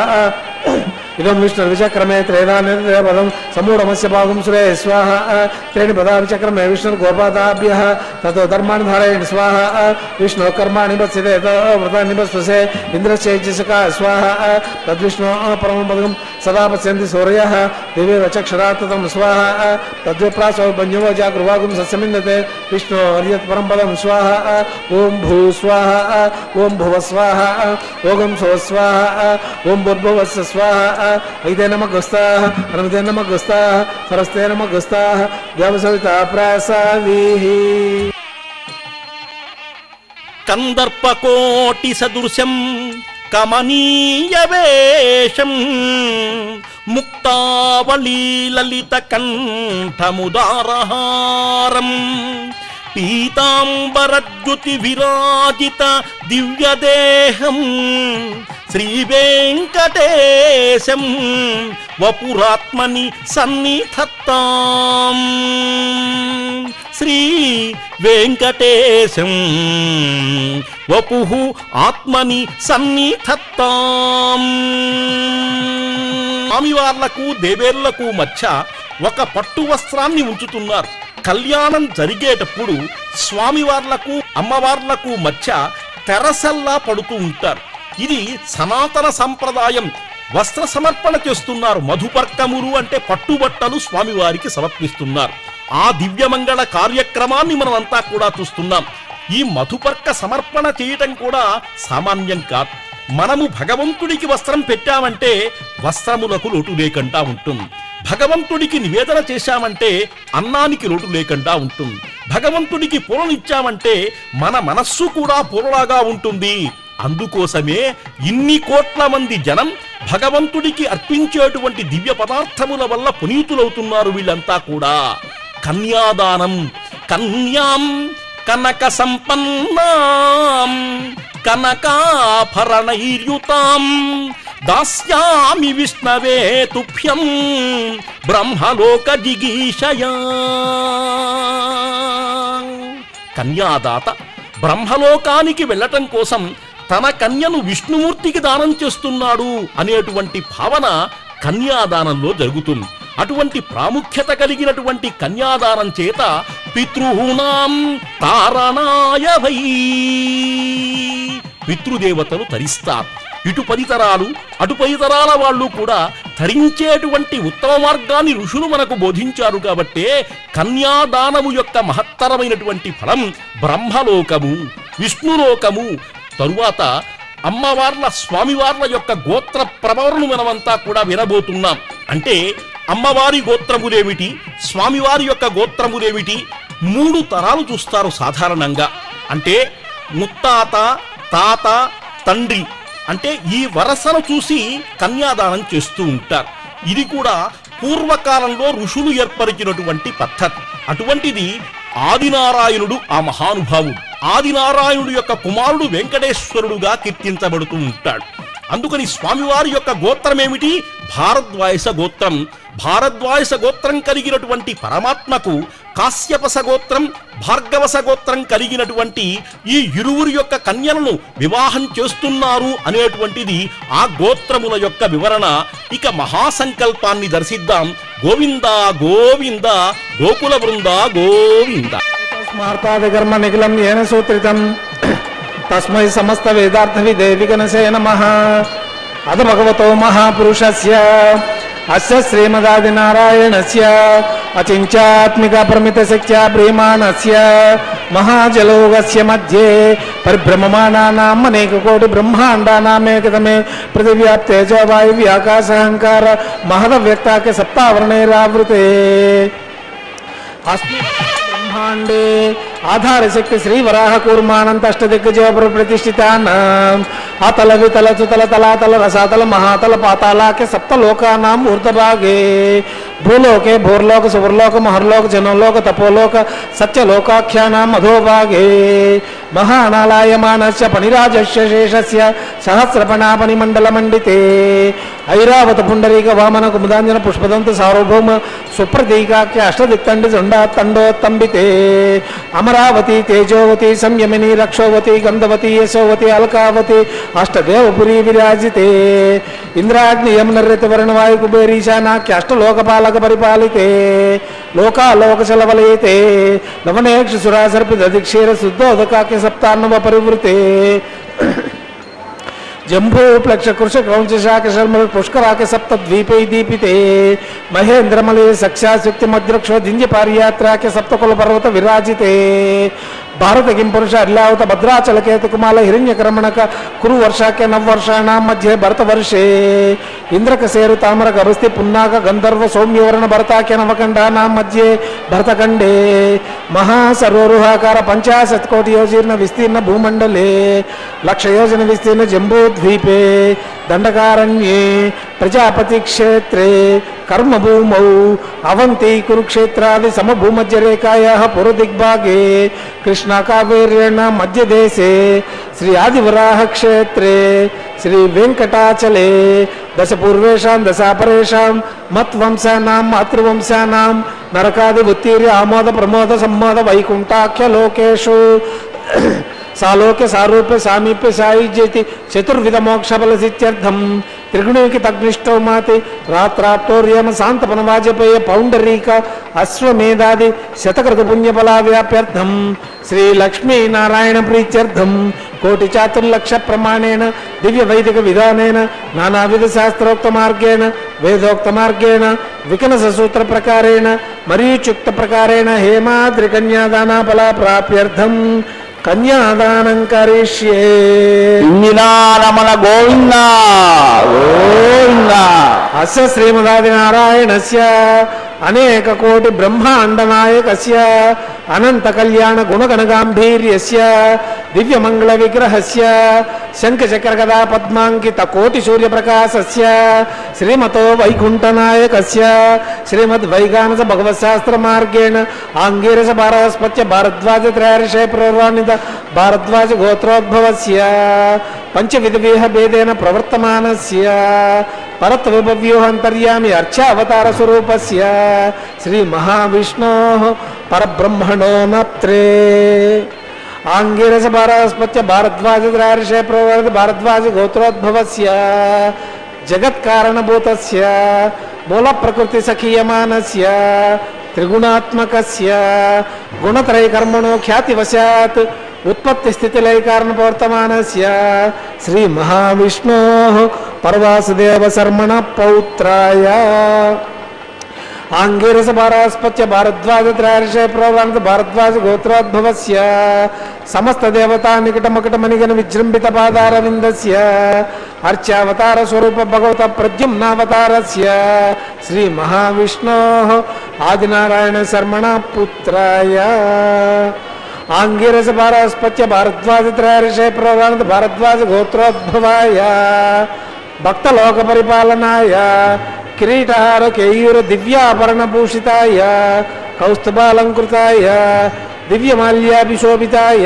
इदं विष्णुर्विचक्रमे त्रेधानिर्पदं समूढमस्य भागं सुरे स्वाहा त्रीणि पदाविचक्रमे विष्णुर्गोपादाभ्यः ततो धर्माणि धारयन् स्वाहा विष्णुकर्माणि बत्स्यते व्रतानि बस्पसे इन्द्रश्चैजसका स्वाहा तद्विष्णोः परमं पदं सदा पश्यन्ति सूर्यः दिवे चक्षुरात् ततं स्वाहा तद्विप्रासो बन्यो जागृवागुं सस्यमिन्दते विष्णोर्यत् परं पदं स्वाहा ॐ भू स्वाहा ॐ भुव स्वाहा ॐ सव स्वाहा ॐ भूर्भुवस्स स्वाहा ऐते नमः गुस्ताः हनुमते नमः गुस्ताः सरस्ते नमः गुस्ताः देवसविता प्रासावीः कंदर्पकोटि सदृशं कमनीय वेशं मुक्तावली ललित कंठमुदारहारं पीतांबरद्युति विराजित दिव्यदेहं श्रीवेङ्कटेशं वपुरात्मनि सन्निधत्ताम् श्री वेंकटेशं वपुः आत्मनि सन्निधत्ताम् స్వామివార్లకు దేవేర్లకు మధ్య ఒక పట్టు వస్త్రాన్ని ఉంచుతున్నారు. కళ్యాణం జరిగేటప్పుడు స్వామివార్లకు అమ్మవార్లకు మధ్య తెరసల్లా పడుతూ ఉంటారు. ఇది సనాతన సంప్రదాయం. వస్త్ర సమర్పణ చేస్తున్నారు. మధుపర్కములు అంటే పట్టుబట్టలు స్వామివారికి సమర్పిస్తున్నారు. ఆ దివ్యమంగళ కార్యక్రమాన్ని మనమంతా కూడా చూస్తున్నాం. ఈ మధుపర్క సమర్పణ చేయటం కూడా సామాన్యం కాదు. మనము భగవంతుడికి వస్త్రం పెట్టామంటే వస్త్రములకు లోటు లేకుండా ఉంటుంది. భగవంతుడికి నివేదన చేశామంటే అన్నానికి లోటు లేకుండా ఉంటుంది. భగవంతుడికి పూలనిచ్చామంటే మన మనస్సు కూడా పూలలాగా ఉంటుంది. అందుకోసమే ఇన్ని కోట్ల మంది జనం భగవంతుడికి అర్పించేటువంటి దివ్య పదార్థముల వల్ల పునీతులవుతున్నారు. వీళ్ళంతా కూడా కన్యాదానం, కన్యాం కనక సంపన్నాం కనకాభరణైర్యుతాం దాస్యామి విష్ణవే తుభ్యం బ్రహ్మలోక జిగీషయా. కన్యాదాత బ్రహ్మలోకానికి వెళ్ళటం కోసం తన కన్యను విష్ణుమూర్తికి దానం చేస్తున్నాడు అనేటువంటి భావన కన్యాదానంలో జరుగుతుంది. అటువంటి ప్రాముఖ్యత కలిగినటువంటి కన్యాదానం చేత పితృహూనాం తారణాయ వై, పితృదేవతలు తరిస్తారు. ఇటు 10 తరాలు అటు 10 తరాల వాళ్ళు కూడా తరించేటువంటి ఉత్తమ మార్గాన్ని ఋషులు మనకు బోధించారు. కాబట్టే కన్యాదానము యొక్క మహత్తరమైనటువంటి ఫలం బ్రహ్మలోకము, విష్ణులోకము. తరువాత అమ్మవార్ల స్వామివార్ల యొక్క గోత్ర ప్రభావాలను మనమంతా కూడా వినబోతున్నాం. అంటే అమ్మవారి గోత్రములేమిటి, స్వామివారి యొక్క గోత్రములేమిటి, 3 తరాలు చూస్తారు సాధారణంగా. అంటే ముత్తాత, తాత, తండ్రి, అంటే ఈ వరసను చూసి కన్యాదానం చేస్తూ ఉంటారు. ఇది కూడా పూర్వకాలంలో ఋషులు ఏర్పరిచినటువంటి పద్ధతి. అటువంటిది ఆదినారాయణుడు ఆ మహానుభావుడు. ఆదినారాయణుడు యొక్క కుమారుడు వెంకటేశ్వరుడుగా కీర్తించబడుతూ ఉంటాడు. అందుకని స్వామివారి యొక్క గోత్రం ఏమిటి? భారద్వాయస గోత్రం. భారద్వాయస గోత్రం కలిగినటువంటి పరమాత్మకు కాశ్యపస గోత్రం, భార్గవస గోత్రం కలిగినటువంటి ఈ ఇరువురి యొక్క కన్యలను వివాహం చేస్తున్నారు అనేటువంటిది ఆ గోత్రముల యొక్క వివరణ. ఇక మహాసంకల్పాన్ని దర్శిద్దాం. గోవింద గోవింద గోకుల బృంద గోవింద. స్మార్తాదికర్మ నిఖిలం ఏన సూత్రితం తస్మై సమస్త వేదార్థ విదేవి గణసే నమః. అద భగవతో మహాపురుషస్య అస్య శ్రీమదాదినారాయణస్య అచించాత్మిక ప్రమిత శక్త్యా ప్రియమాణస్య మహాజలోగస్య మధ్యే పరిభ్రమమానానాం అనేక కోటి బ్రహ్మాండానామేకతమే పృథివ్యాప్తేజో వాయువ్యాకాశహంకార మహదవ్యక్తాఖ్య సప్తావరణైరావృతే అస్మి బ్రహ్మాండే ఆధార శక్తి శ్రీ వరాహ కూర్మానంత అష్టదిగ్గజోపర ప్రతిష్ఠితాన్ అతల వితల చుతల తలాతల రసాతల మహాతల పాతాళాఖ్య సప్తలోకానాం ఊర్ధభాగే భూలోకే భూర్లోక సువర్లోక మహర్లోక జనలోక తపోలోక సత్యలోకాఖ్యానాం అధోభాగే మహానాలాయమానస్య పనిరాజస్య శేషస్య సహస్రపణాపని మండల మండితే ఐరావత పుండరీక వామన కుముదాంజన పుష్పదంత సార్వభౌమ సుప్రతీకాఖ్య అష్టదిక్తండి దండోత్తంబితే అమరావతి తేజోవతి సంయమిని రక్షోవతి గంధవతి యశోవతి అల్కావతి అష్టదేవపురీ విరాజితే ఇంద్రాగ్ని యమునర్యత వర్ణవాయు కుబేరీశానాఖ్య అష్టలోకపాలక పరిపాలితే లోకాలోకశలవలయతే లవనేక్ష సురాసర్పిత దిక్షీర శుద్ధోదకాఖ్య సప్తాన్నవ పరివృతే జంబూ ప్లక్ష కృష క్రౌంచ శాఖ శర్మ పుష్కరాక సప్త ద్వీపై దీపితే మహేంద్రమలే సఖ్యాశక్తి మద్రక్షో దింజ పారియాత్రాఖ్య సప్తకుల పర్వత విరాజితే భారత కింపురుష అల్లావత భద్రాచల కేతుకుమాల హిరణ్యకరమణక కురు వర్షాఖ్య నవవర్షాణం మధ్య భరతవర్షే ఇంద్రకసేరు తామర గరుస్తి పున్నాక గంధర్వ సౌమ్యవర్ణ భరతాఖ్య నవఖండానాం మధ్య భరతఖండే మహాసర్వరుహాకార 50 కోటి యోజీర్ణ విస్తీర్ణ భూమండలే 1,00,000 యోజన విస్తీర్ణ జంబూద్వీపే దండకారణ్యే ప్రజాపతి క్షేత్రే కర్మభూమౌ అవంతి కురుక్షేత్రాది సమభూమధ్యరేఖాయా పురదిగ్భాగే కృష్ణా కావేర్యేణ మధ్యదేశే శ్రీ ఆదివరాహ క్షేత్రే శ్రీ వెంకటాచలే దశ పూర్వేషాం దశాపరేషాం మత్వంశానాం మాతృవంశానాం నరకాది ఉత్తీర్య ఆమోద ప్రమోద సమ్మోద వైకుంఠాఖ్య లోకేషు సాలోక్య సారూప్య సామీప్య సాయుజ్యతి చతుర్విధ మోక్షఫల సిత్యర్థం త్రిగుణీకితగ్నిష్టౌమాతి రాత్రాప్తోర్యమ శాంతపన వాజపేయ పౌండరీక అశ్వమేధాది శతకృత పుణ్యఫలా వ్యాప్యర్థం శ్రీ లక్ష్మీనారాయణ ప్రీత్యర్థం కోటి చాతుర్లక్ష ప్రమాణేన దివ్య వైదిక విధానేన నానావిధ శాస్త్రోక్త మార్గేణ వేదోక్త మార్గేణ వికనస సూత్ర ప్రకారేణ మరియు చుక్త ప్రకారేణ హేమాద్రి కన్యాదాన ఫల ప్రాప్యర్థం కన్యాదానం కరిష్యే. ఇందిరారమణ గోవింద గోవింద. అస్య శ్రీమదాదినారాయణస్య అనేక కోటి బ్రహ్మాండ నాయకస్య అనంత కళ్యాణ గుణగణ గాంభీర్యస్య దివ్య మంగళ విగ్రహస్య శంఖ చక్ర గదా పద్మాంకిత కోటి సూర్య ప్రకాశస్య శ్రీమతో వైకుంఠ నాయకస్య శ్రీమద్ వైగానస భగవత్ శాస్త్ర మార్గేణ ఆంగీరస భారస్పత్య భారద్వాజ త్రయార్షే ప్రవర్ణిత భారద్వాజ గోత్రోద్భవస్య పంచవిధ విహ భేదేన ప్రవర్తమానస్య పరత్వ విభవ్యూహంతర్యామి అర్చావతార స్వరూపస్య శ్రీ మహావిష్ణోః పరబ్రహ్మణో నప్త్రే ఆంగీరస భారస్పత్య భారద్వాజ త్రయార్షే ప్రవర్ణిత భారద్వాజ గోత్రోద్భవస్య జగత్కారణభూతస్య మూల ప్రకృతి సఖీయమానస్య త్రిగుణాత్మకస్య గుణత్రయకర్మణో ఖ్యాతివశాత్ ఉత్పత్తి స్థితి లయ కారణ ప్రవర్తమానస్య శ్రీ మహావిష్ణోః పరవాసుదేవ శర్మణ పౌత్రాయ ఆంగిరస భారాస్పత్య భారద్వాజ త్రయార్షే ప్రోగాంత భారద్వాజ గోత్రోద్భవస్య సమస్త దేవతా నికటమకట మణిగణ విజృంభిత పాదారవిందస్య అర్చావతార స్వరూప భగవత ప్రద్యుమ్నావతారస్య శ్రీ మహావిష్ణోః ఆదినారాయణ శర్మణ పుత్రాయ ఆంగిరస భారాస్పత్య భారద్వాజ త్రయార్షే ప్రోగాంత భారద్వాజ గోత్రోద్భవాయ భక్తలోక పరిపాలనాయ కిరీటహార కేయూర దివ్యాభరణభూషితాయ కౌస్తుభాలంకృతాయ దివ్యమాల్యాభిశోభితాయ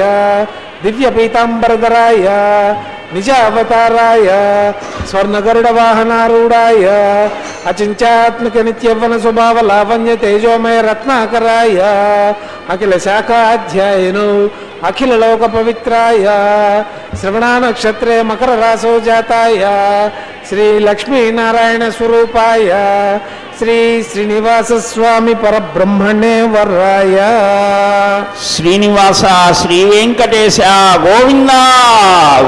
దివ్యపీతాంబరధరాయ నిజ అవతారాయ స్వర్ణగరుడవాహనారూఢాయ అచించాత్మక నిత్యవన స్వభావ లావణ్య తేజోమయ రత్నాకరాయ అఖిల శాఖాధ్యాయను అఖిల లోక పవిత్రాయ శ్రవణ నక్షత్రే మకర రాసో జాతాయ శ్రీ లక్ష్మీనారాయణ స్వరూపాయ శ్రీ శ్రీనివాస స్వామి పరబ్రహ్మణే వరాయ శ్రీనివాస శ్రీ వెంకటేశ గోవింద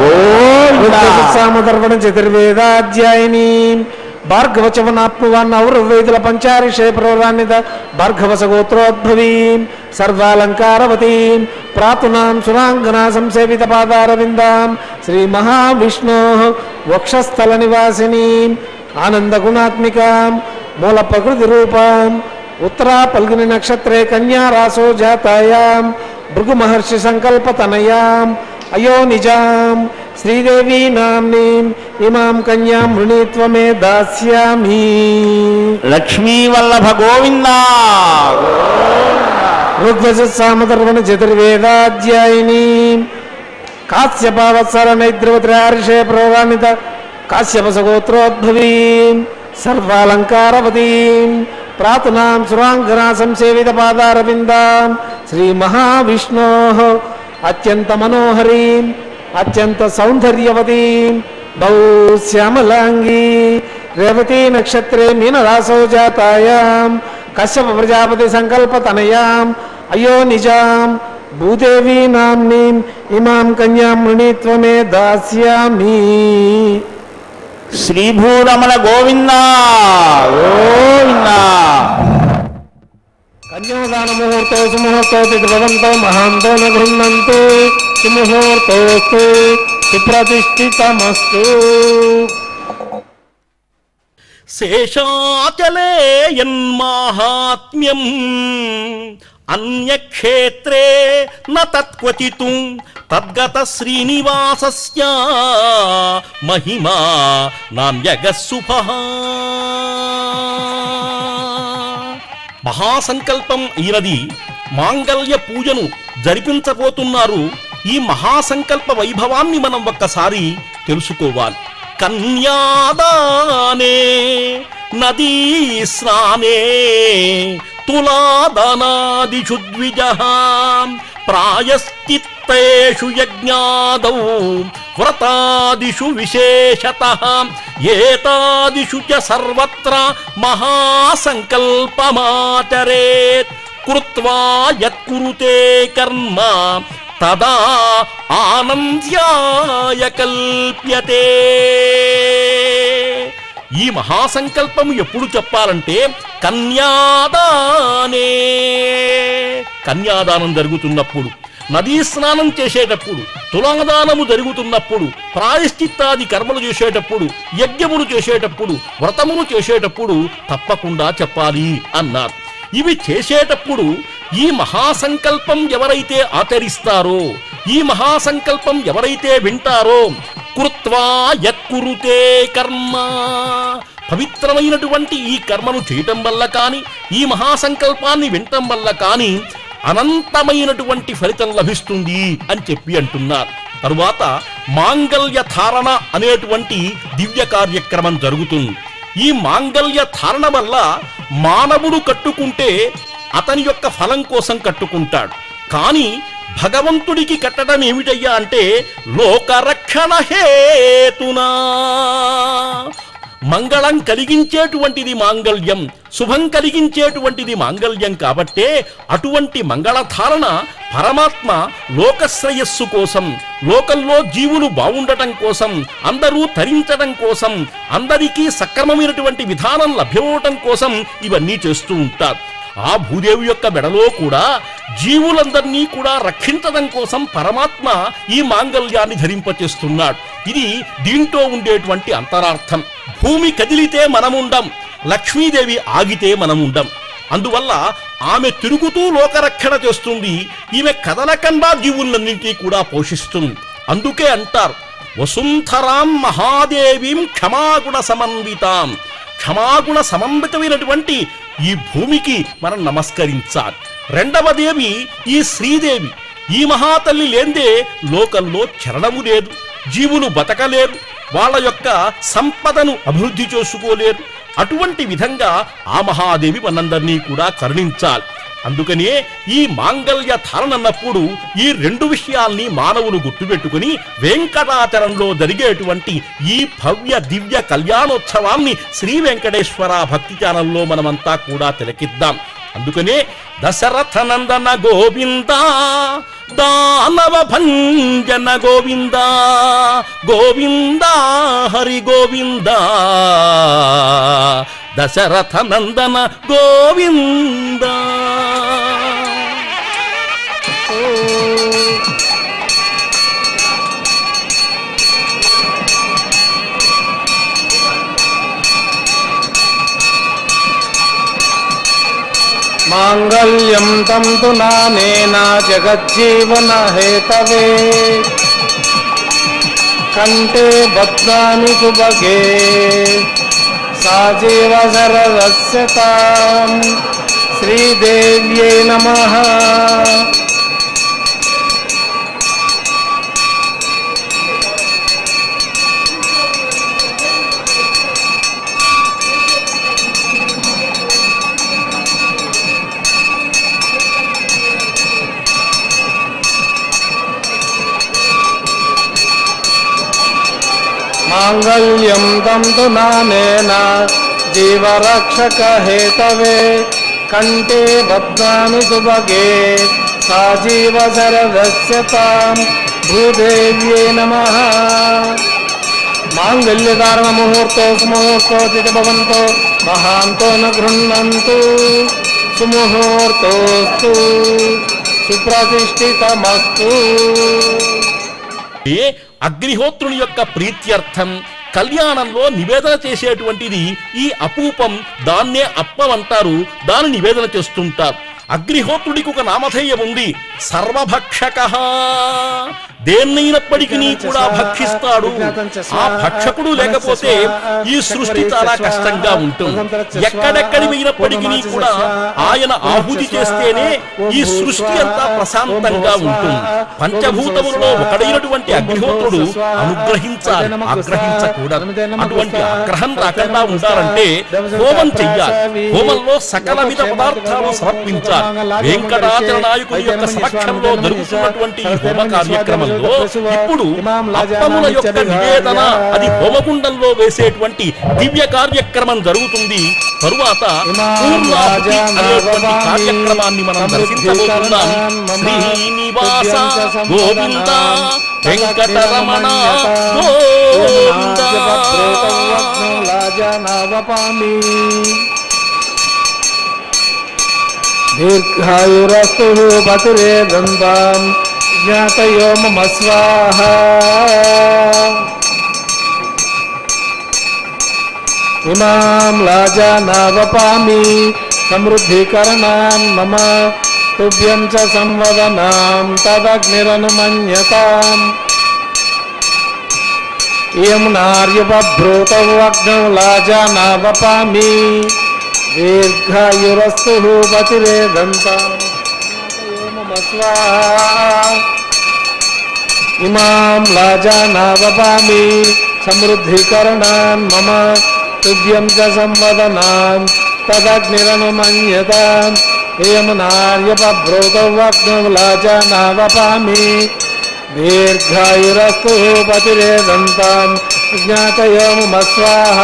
గోవింద సామధర్వణ చతుర్వేదాధ్యాయిని భార్గవచవనాప్నువాన్ ఔర్వేదుల పంచారిషే ప్రవరాన్నిత భార్గవస గోత్రోద్భవీం సర్వాలంకారవతీం ప్రాతునాం సురాంగనా సంసేవిత పాదారవిందాం శ్రీ మహావిష్ణోః వక్షస్థల నివాసినీం ఆనందగుణాత్మికాం మూల ప్రకృతి రూపాం ఉత్తరా పల్గుని నక్షత్రే కన్యా రాసో జాతాయాం భృగు మహర్షి సంకల్పతనయాం అయో నిజాం శ్రీదేవీ నామ్నీం ఇమాం కన్యాం వృణీత్వమే దాస్యామి లక్ష్మీ వల్లభ గోవింద ఋగ్వజ సామధర్వణ చతుర్వేదాధ్యాయిని కాశ్యపావత్సర నైద్రవత్రయార్షే ప్రోగాన్విత కాశ్యపస గోత్రోద్భవీం సర్వాలంకారవతీం ప్రాతునాం సురాంగనా సంసేవిత పాదారవిందాం శ్రీ మహావిష్ణోః అత్యంత మనోహరీం అత్యంత సౌందర్యవతీం బహు శ్యామలాంగీ రేవతీ నక్షత్రే మీనరాసో జాతాయాం కశ్యప ప్రజాపతి సంకల్పతనయాం అయో నిజాం భూదేవీ నామ్నీం ఇమాం కన్యాం వృణీత్వమే దాస్యామి శ్రీభూరమణ గోవింద గోవింద కన్యాదాన ముహూర్తో సుముహూర్తో తిథిపదంతో మహాంతో న గృహ్ణంతు సుముహూర్తోస్తు సుప్రతిష్ఠితమస్తు శేషాచలే యన్మాహాత్మ్యం అన్యక్షేత్రే న తత్క్వచితు తద్గత శ్రీనివాసస్య మహిమా నామ్యగస్సుభః. మహాసంకల్పం అయినది మాంగళ్య పూజను జరిపించబోతున్నారు. ఈ మహాసంకల్ప వైభవాన్ని మనం ఒక్కసారి తెలుసుకోవాలి. కన్యాదానే నదీ స్నానే తులాదానాదిషు ద్విజః ప్రాయశ్చిత్తేషు యజ్ఞాదౌ వ్రతాదిషు విశేషతః ఏతాదిషు చ సర్వత్ర మహాసంకల్పమాచరేత్ కృత్వా యత్కురుతే కర్మ తదా ఆనంద్యాయ కల్ప్యతే. ఈ మహాసంకల్పము ఎప్పుడు చెప్పాలంటే కన్యాదానే, కన్యాదానం జరుగుతున్నప్పుడు, నదీ స్నానం చేసేటప్పుడు, తులాదానము జరుగుతున్నప్పుడు, ప్రాయశ్చిత్తాది కర్మలు చేసేటప్పుడు, యజ్ఞములు చేసేటప్పుడు, వ్రతములు చేసేటప్పుడు తప్పకుండా చెప్పాలి అన్నారు. ఇవి చేసేటప్పుడు ఈ మహాసంకల్పం ఎవరైతే ఆచరిస్తారో, ఈ మహాసంకల్పం ఎవరైతే వింటారో, కృత్వా యత్కురుతే కర్మ, పవిత్రమైనటువంటి ఈ కర్మను చేయటం వల్ల కానీ, ఈ మహాసంకల్పాన్ని వినటం వల్ల కానీ అనంతమైనటువంటి ఫలితం లభిస్తుంది అని చెప్పి అంటున్నారు. తరువాత మాంగళ్య ధారణ అనేటువంటి దివ్య కార్యక్రమం జరుగుతుంది. ఈ మాంగళ్య ధారణ వల్ల మానవుడు కట్టుకుంటే అతని యొక్క ఫలం కోసం కట్టుకుంటాడు. కానీ భగవంతుడికి కట్టడం ఏమిటయ్యా అంటే లోకరక్షణ హేతునా, మంగళం కలిగించేటువంటిది మాంగళ్యం, శుభం కలిగించేటువంటిది మాంగళ్యం కాబట్టే అటువంటి మంగళధారణ పరమాత్మ లోకశ్రేయస్సు కోసం, లోకంలో జీవులు బావుండటం కోసం, అందరూ తరించడం కోసం, అందరికీ సక్రమమైనటువంటి విధానం లభ్యమవటం కోసం ఇవన్నీ చేస్తూ ఉంటారు. ఆ భూదేవి యొక్క మెడలో కూడా జీవులందరినీ కూడా రక్షించడం కోసం పరమాత్మ ఈ మాంగళ్యాన్ని ధరింపచేస్తున్నాడు. ఇది దీంట్లో ఉండేటువంటి అంతరార్థం. భూమి కదిలితే మనముండం, లక్ష్మీదేవి ఆగితే మనముండం. అందువల్ల ఆమె తిరుగుతూ లోకరక్షణ చేస్తుంది, ఈమె కదలకుండా జీవులన్నింటినీ కూడా పోషిస్తుంది. అందుకే అంటారు వసుంధరాం మహాదేవీం క్షమాగుణ సమన్వితాం. క్షమాగుణ సమన్వితమైనటువంటి ఈ భూమికి మనం నమస్కరించాలి. రెండవ దేవి ఈ శ్రీదేవి. ఈ మహాతల్లి లేందే లోకంలో చరణము లేదు, జీవులు బతకలేరు, వాళ్ళ యొక్క సంపదను అభివృద్ధి చేసుకోలేరు. అటువంటి విధంగా ఆ మహాదేవి మనందరినీ కూడా కరుణించాలి. అందుకనే ఈ మాంగళ్య ధారణన్నప్పుడు ఈ రెండు విషయాల్ని మానవులు గుర్తుపెట్టుకుని వెంకటాచలంలో జరిగేటువంటి ఈ భవ్య దివ్య కళ్యాణోత్సవాన్ని శ్రీ వెంకటేశ్వర భక్తి ఛానల్లో మనమంతా కూడా తిలకిద్దాం. అందుకనే దశరథ నందన గోవింద, దానవ భంజన గోవింద, గోవింద హరి గోవింద, దశరథ నందన గోవింద. మాంగళ్యం తంతు నానేనా జగజ్జీవన హేతవే, కంఠే బధ్నామి సుభగే సాజీవ సరస్యతాం. శ్రీదేవ్యై నమః. మాంగళ్యం తంతు నానేన జీవరక్షక హేతవే, కంఠే బధ్నామి సుభగే సాజీవ సరస్యతాం. భూదేవ్యై నమః. మాంగళ్యధారణ ముహూర్తో సుముహూర్తోతి భవంతో మహాంతో న గృహ్ణంతు. సుముహూర్తోస్తు సుప్రతిష్ఠితమస్తు. అగ్నిహోత్రుని యొక్క ప్రీత్యర్థం కళ్యాణంలో నివేదన చేసేటువంటిది ఈ అపూపం. దాన్నే అప్పం అంటారు, దాన్ని నివేదన చేస్తుంటారు. అగ్నిహోత్రుడికి ఒక నామధేయం ఉంది, సర్వభక్షక. దేన్నైనప్పటికీ కూడా భక్షిస్తాడు. ఆ భక్షకుడు లేకపోతే ఈ సృష్టి చాలా కష్టంగా ఉంటుంది. ఎక్కడెక్కడి పోయినప్పటికీ కూడా ఆయన ఆహుతి చేస్తేనే ఈ సృష్టి అంతా ప్రశాంతంగా ఉంటుంది. పంచభూతములలో ఒకడైనటువంటి అగ్నిహోత్రుడు అనుగ్రహించాలి, ఆగ్రహించకూడదు. అటువంటి ఆగ్రహం రాకుండా ఉండాలంటే హోమం చెయ్యాలి. హోమంలో సకల విధ పదార్థాలు సమర్పించాలి. వెంకటాచల నాయకుడి యొక్క సమక్షంలో జరుగుతున్నటువంటి ఈ హోమ కార్యక్రమంలో ఇప్పుడు అప్పముల యొక్క నివేదన, అది హోమకుండంలో వేసేటువంటి దివ్య కార్యక్రమం జరుగుతుంది. తరువాత పూర్ణాహుతి అనేటువంటి కార్యక్రమాన్ని మనం దర్శించబోతున్నాం. శ్రీనివాస గోవింద, వెంకటరమణ గోవింద. దీర్ఘాయురస్తు భతురే దంతాం జ్ఞాతయో మమ స్వాహ. ఇమాం లాజానావపామి సమృద్ధికరణాం మమ తుభ్యం చ సంవదనాం తదగ్నిరనుమన్యతాం. ఇయం నార్యబభ్రూతౌ అగ్నౌ లాజానావపామి దీర్ఘాయురస్తు పతిరే దంతాం మమ స్వాహా. ఇమాం లాజానావపామి సమృద్ధికరణాన్ మమ తుభ్యం చ సంవదనాం తదగ్నిరనుమన్యతాం. ఇయం నార్యబభ్రూతౌ అగ్నౌ లాజానావపామి దీర్ఘాయురస్తు పతిరేదంతాం జ్ఞాతయోమస్వాహ.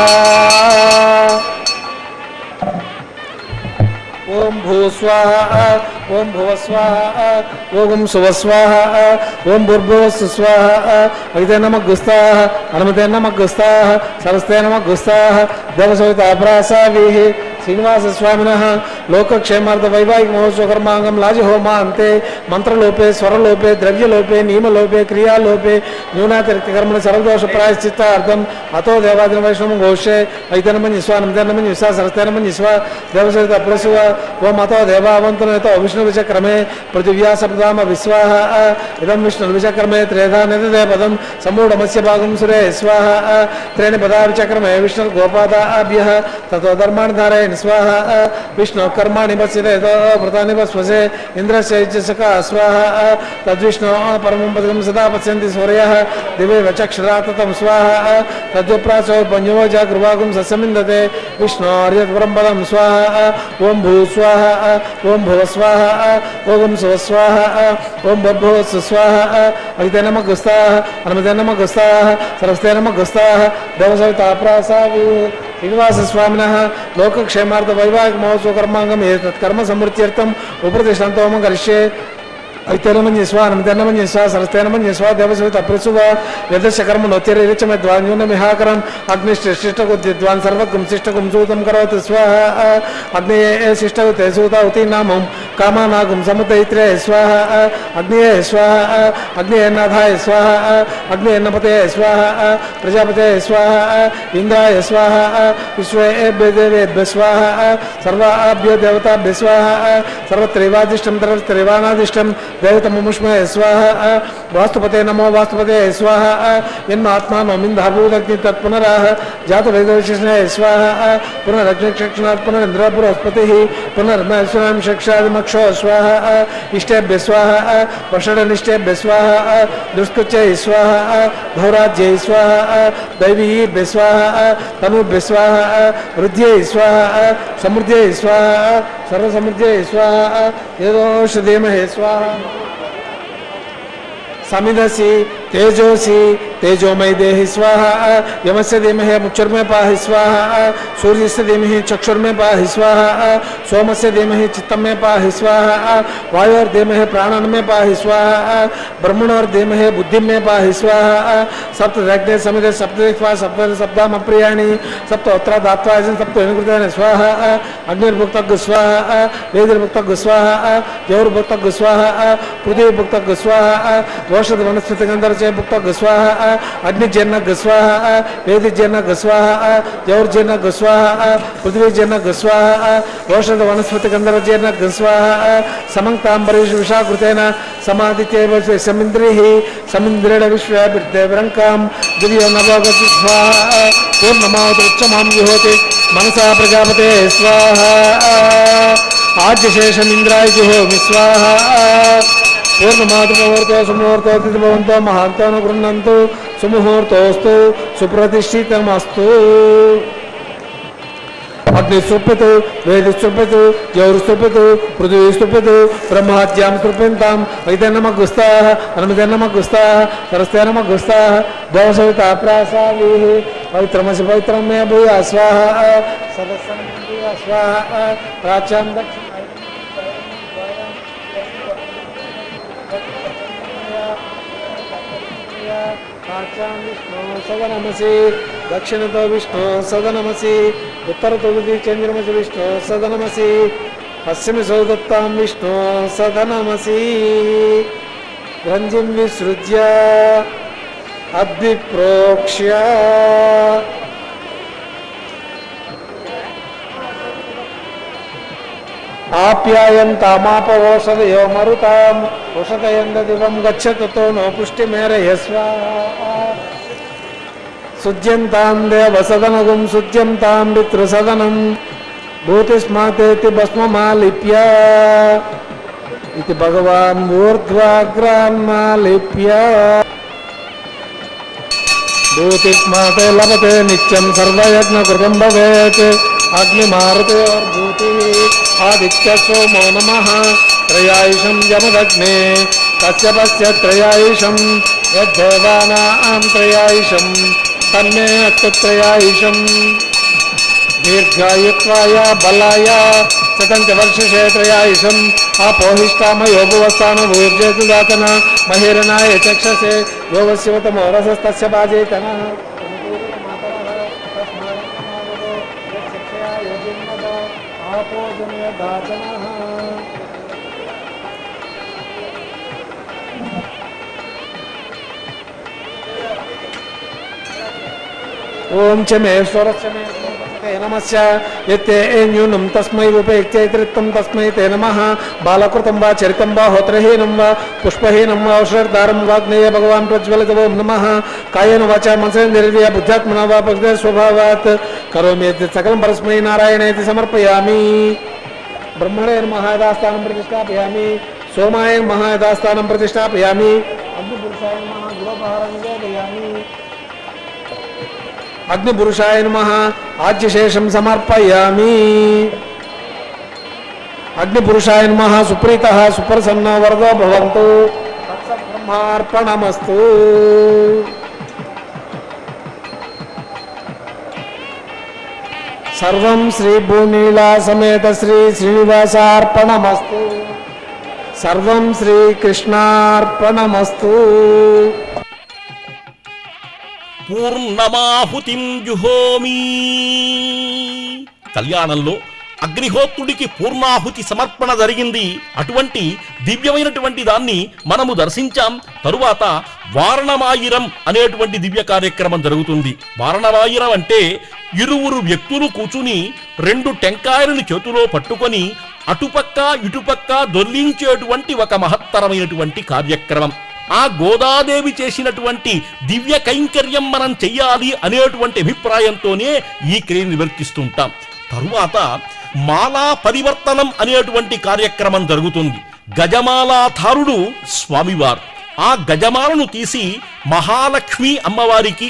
ఓం భూస్వాహ ఓం భువస్వాహ ఓం సువస్వాహ ఓం భూర్భువస్సు స్వాహ. అయితే నమగ్గుస్తాహ హనుమతే నమగ్గుస్తాహ సరస్తే నమగ్గుస్తాహ. దేవసవితాప్రాసావి శ్రీనివాస స్వామినః లోకక్షేమార్థ వైవాహిక మహోత్సవ కర్మాంగం లాజహోమా అంతే మంత్రలోపే స్వరలోపే ద్రవ్యలోపే నియమలోపే క్రియాలోపే న్యూనాతిరిక్త కర్మణ సర్వదోష ప్రాయశ్చిత్తార్థం అతో దేవాదిన వైష్ణవం ఘోషే ఐతనమన్యస్వ నమతేనమన్యస్వ సరస్తేనమన్యస్వ దేవసవిత ప్రసువ ఓం అతో దేవావంతునతో విష్ణువిచక్రమే పృథివ్యా సప్తామ విశ్వాహ ఇదం విష్ణుర్విచక్రమే త్రేధా నిదే పదం సమూఢమస్య భాగం సురే స్వాహ. త్రేణి పదా విచక్రమే విష్ణుర్గోపాదాభ్య తతో ధర్మాణి ధారయన్ స్వాహ. విష్ణు కర్మాణి పశ్యతే వ్రతాని పశ్వసే ఇంద్రశైజసకా స్వాహ. తద్విష్ణు పరమం పదకం సదా పశ్యంతి సూర్యః దివే చక్షురా తతం స్వాహ. తద్విప్రాచో పంజోజ కృపాగం సస్యమిందతే విష్ణోర్యత్పరం పదం స్వాహ. ఓం భూ స్వాహ ఓం భువ స్వాహ ఓం సువ స్వాహ ఓం భూర్భువస్సు స్వాహ. అయితే నమగ్గుస్తాహ హనుమతే నమగ్గుస్తాహ సరస్తే నమగ్గుస్తాహ. దేవసవితాప్రాసావి శ్రీనివాస స్వామినః లోకక్షేమార్థ వైవాహిక మహోత్సవ కర్మాంగం ఏతత్కర్మ సమృద్ధ్యర్థం ఉపదేశంతోమం కరిష్యే. ఐతేనమన్యస్వ నమతేనమన్యస్వ సరస్తేనమన్యస్వ దేవసవిత ప్రసువ యదశ కర్మ నోత్యరిచమద్వాన్యూనమిహాకరం అగ్నిశిష్టగుద్విద్వాన్ సర్వగం శిష్టగుం సూతం కరోతి స్వాహ. అగ్నేయ శిష్టగుతే సూతావతి నామం కామానాగం సముదైత్రే స్వాహ. అగ్నేయ స్వాహ అగ్నేయనాథాయ స్వాహ అగ్నేయన్నపతే స్వాహ ప్రజాపతే స్వాహ ఇంద్రాయ స్వాహ విశ్వేభ్య దేవేభ్య స్వాహ సర్వాభ్యో దేవతాభ్య స్వాహ. సర్వత్రైవాదిష్టం సర్వత్రైవానాదిష్టం దేవతముష్మే స్వాహ. వాస్తుపతే నమో వాస్తుపతే స్వాహ. యన్మాత్మానోమిందాభూదగ్ని తత్పునరాహ జాత వేదవిశేషణే స్వాహ. పునరగ్నిక్షక్షణాత్ పునరింద్ర బృహస్పతి పునర్మేశ్వరం శక్షాదిమక్షో స్వాహ. ఇష్టేభ్య స్వాహ వషడనిష్టేభ్య స్వాహ. దుష్కృత్యై స్వాహ ధౌరాజ్యై స్వాహ. దైవీభ్య స్వాహ తనుభ్య స్వాహ. వృద్ధ్యై స్వాహ సమృద్ధ్యై స్వాహ సర్వసమృద్ధ్యై స్వాహ. ఏదోషధీమహే స్వాహ. समिदसि तेजोसि तेजोमय देहि स्वाहा. यमस्य धीमहि मुक्षुर्मे पाहि स्वाहा. सूर्यस्य धीमहि चक्षुर्मे पाहि स्वाहा. सोमस्य धीमहि चित्तमे पाहि स्वाहा. वायोर्धीमहि प्राणन्मे पाहि स्वाहा. ब्रह्मणोर्धीमहि बुद्धिमे पाहि स्वाहा. सप्तदग्ने समिदे सप्तदिक्वा सप्त सप्तामप्रियाणि सप्तोत्तरा दात्वा सप्तविनिकृतेन स्वाहा. अग्निर्भुक्तग् स्वाहा वेदिर्भुक्तग् स्वाहा जौर्भुक्तग् स्वाहा पृथिवीभुक्तग् स्वाहा. औषध वनस्पति गंधर्चे भुक्तग् स्वाहा. अग्निजन्नग् स्वाहा वेदिजन्नग् स्वाहा जौर्जन्नग् स्वाहा पृथ्वीजन्नग् स्वाहा. औषध वनस्पति गंधर्वजन्नग् स्वाहा. समंक्तांबरीष विषाकृतेन समादित्यैव समिन्द्रिः समिन्द्रेण विश्वभिर्देवरङ्कां दिव्यो नभोगति स्वाहा. पूर्णमावतुच्चमां जुहोति मनसा प्रजापते स्वाहा. आज्यशेषमिन्द्राय जुहोमि स्वाहा. पूर्णमातृमुहूर्तो सुमुहूर्तो तिथिभवन्तो महान्तो न गृह्णन्तु सुमुहूर्तोऽस्तु सुप्रतिष्ठितमस्तु. अग्निस्तुप्यतु वेदिस्तुप्यतु जौर्स्तुप्यतु पृथिवीस्तुप्यतु ब्रह्माद्यां स्तुप्यन्तां. ऐते नमग्गुस्ताः हनुमते नमग्गुस्ताः सरस्ते नमग्गुस्ताः. देवसविताप्रासावीः पवित्रमसि पवित्रं मे भूया स्वाहा. सदस्यं भूया स्वाहा. प्राच्यां दक्षिण विष्णु सदनमसि दक्षिण तो विष्णु सदनमसि उत्तर तो चंद्रमसि विष्णु सदनमसि पश्चिम सौदत्तां विष्णु सदनमसि. रंजिं विसृज्य अद्विप्रोक्ष्य आप्यायन्तामापवोषधयो मरुताम् उषतयन्द दिवं गच्छतु तो नो पुष्टिमेरय स्वाहा. सुज्यन्तां देवसदनगुं सुज्यन्तां पितृसदनं भूतिस्मातेति भस्ममालिप्य इति भगवान् ऊर्ध्वाग्रान्मालिप्य. भूतिस्माते लभते नित्यं सर्वयज्ञकृतं भवेत्. अग्निमारुतयोर्भूतिः आदित्य सोमो नमः त्रयायुषं यमदग्ने कश्यपस्य त्रयायुषं यद्देवानां त्रयायुषं तन्मे अस्तु त्रयायुषं दीर्घायुत्वाय बलाय शतं च वर्षशे त्रयायुषम् आपोहिष्टामयोगुवस्थानो भूर्जेतु दातना महेरणाय चक्षसे यो वस्यवतमो रसस्तस्य बाजेतनः ओम च मे स्वरस्य मे नमस्य यत्ते न्यूनं तस्मै उपैक्त्यैतृत्वं तस्मै ते नमः बालकृतं वा चरितं वा होत्रहीनं वा पुष्पहीनं वा औषधदारं वाग्नेय भगवान् प्रज्वलित ओं नमः कायेन वाचा मनसेन्द्रिया बुद्ध्यात्मना वा प्रकृते स्वभावात् करोमि यत् सकलं परस्मै नारायणेति समर्पयामि ब्रह्मणे नमः यथास्थानं प्रतिष्ठापयामि सोमाय नमः यथास्थानं प्रतिष्ठापयामि अग्निपुरुषाय नमः गुरोपहारं निवेदयामि अग्निपुरुषाय नमः आज्यशेषं समर्पयामि अग्निपुरुषाय नमः सुप्रीतः सुप्रसन्नो वरदो भवन्तु तत्सब्रह्मार्पणमस्तु सर्वं श्री भूनीला समेत श्री श्रीनिवासार्पणमस्तु सर्वं श्री कृष्णार्पणमस्तु పూర్ణమాహుతిం జుహోమి. కళ్యాణంలో అగ్నిహోత్రుడికి పూర్ణాహుతి సమర్పణ జరిగింది. అటువంటి దివ్యమైనటువంటి దాన్ని మనము దర్శించాం. తరువాత వారణమాయిరం అనేటువంటి దివ్య కార్యక్రమం జరుగుతుంది. వారణమాయిరం అంటే ఇరువురు వ్యక్తులు కూర్చుని 2 టెంకాయలను చేతిలో పట్టుకొని అటుపక్క ఇటుపక్క దొర్లించేటువంటి ఒక మహత్తరమైనటువంటి కార్యక్రమం. ఆ గోదాదేవి చేసినటువంటి దివ్య కైంకర్యం మనం చెయ్యాలి అనేటువంటి అభిప్రాయంతోనే ఈ క్రియను నిర్వర్తిస్తుంటాం. తరువాత మాలా పరివర్తనం అనేటువంటి కార్యక్రమం జరుగుతుంది. గజమాలాధారుడు స్వామివారు ఆ గజమాలను తీసి మహాలక్ష్మి అమ్మవారికి,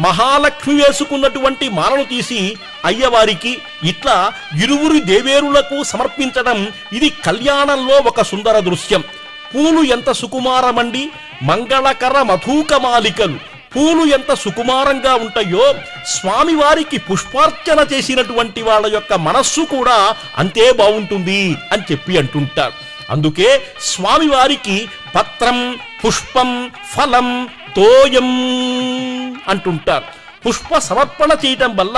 మహాలక్ష్మి వేసుకున్నటువంటి మాలను తీసి అయ్యవారికి, ఇట్లా ఇరువురు దేవేరులకు సమర్పించడం ఇది కళ్యాణంలో ఒక సుందర దృశ్యం. పూలు ఎంత సుకుమారమండి, మంగళకర మధుకమాలికలు. పూలు ఎంత సుకుమారంగా ఉంటాయో స్వామివారికి పుష్పార్చన చేసినటువంటి వాళ్ళ యొక్క మనస్సు కూడా అంతే బాగుంటుంది అని చెప్పి అంటుంటారు. అందుకే స్వామివారికి పత్రం, పుష్పం, ఫలం, తోయం అంటుంటారు. పుష్ప సమర్పణ చేయటం వల్ల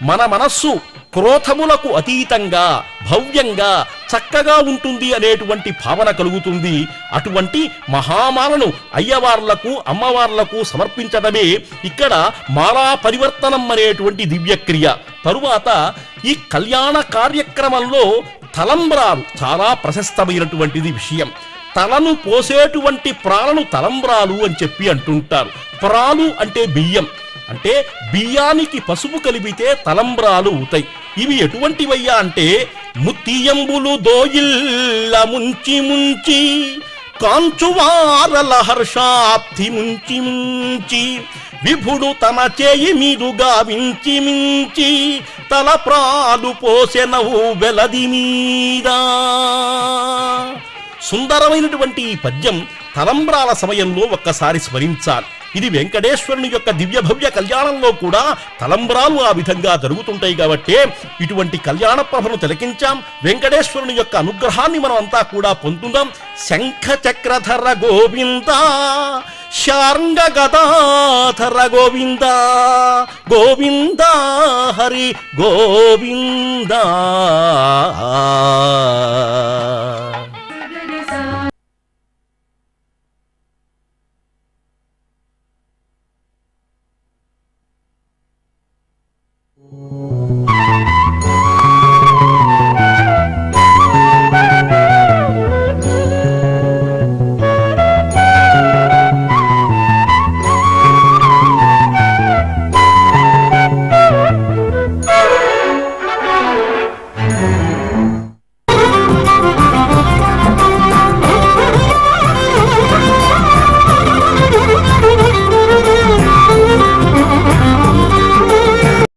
మన మనస్సు క్రోధములకు అతీతంగా భవ్యంగా చక్కగా ఉంటుంది అనేటువంటి భావన కలుగుతుంది. అటువంటి మహామాలను అయ్యవార్లకు అమ్మవార్లకు సమర్పించడమే ఇక్కడ మాలా పరివర్తనం అనేటువంటి దివ్యక్రియ. తరువాత ఈ కళ్యాణ కార్యక్రమంలో తలంబ్రాలు చాలా ప్రశస్తమైనటువంటిది విషయం. తలను పోసేటువంటి ప్రాలను తలంబ్రాలు అని చెప్పి అంటుంటారు. ప్రాలు అంటే బియ్యం, అంటే బియ్యానికి పసుపు కలిపితే తలంబ్రాలు అవుతాయి. ఇవి ఎటువంటివయ్యా అంటే ముత్తియంబులు దోయిల్ల ముంచి ముంచి కాంచువారల హర్షాప్తి ముంచి ముంచి విభుడు తన చేయి మీదుగా వించి మించి తల ప్రాలు పోసెనవు వెలది మీద. సుందరమైనటువంటి ఈ పద్యం తలంబ్రాల సమయంలో ఒక్కసారి స్మరించాలి. ఇది వెంకటేశ్వరుని యొక్క దివ్య భవ్య కళ్యాణంలో కూడా తలంబ్రాలు ఆ విధంగా జరుగుతుంటాయి. కాబట్టి ఇటువంటి కళ్యాణ ప్రభను తిలకించాం. వెంకటేశ్వరుని యొక్క అనుగ్రహాన్ని మనం అంతా కూడా పొందుదాం. శంఖ చక్రధర గోవింద, శార్ంగ గదాధర గోవింద, గోవింద హరి గోవింద.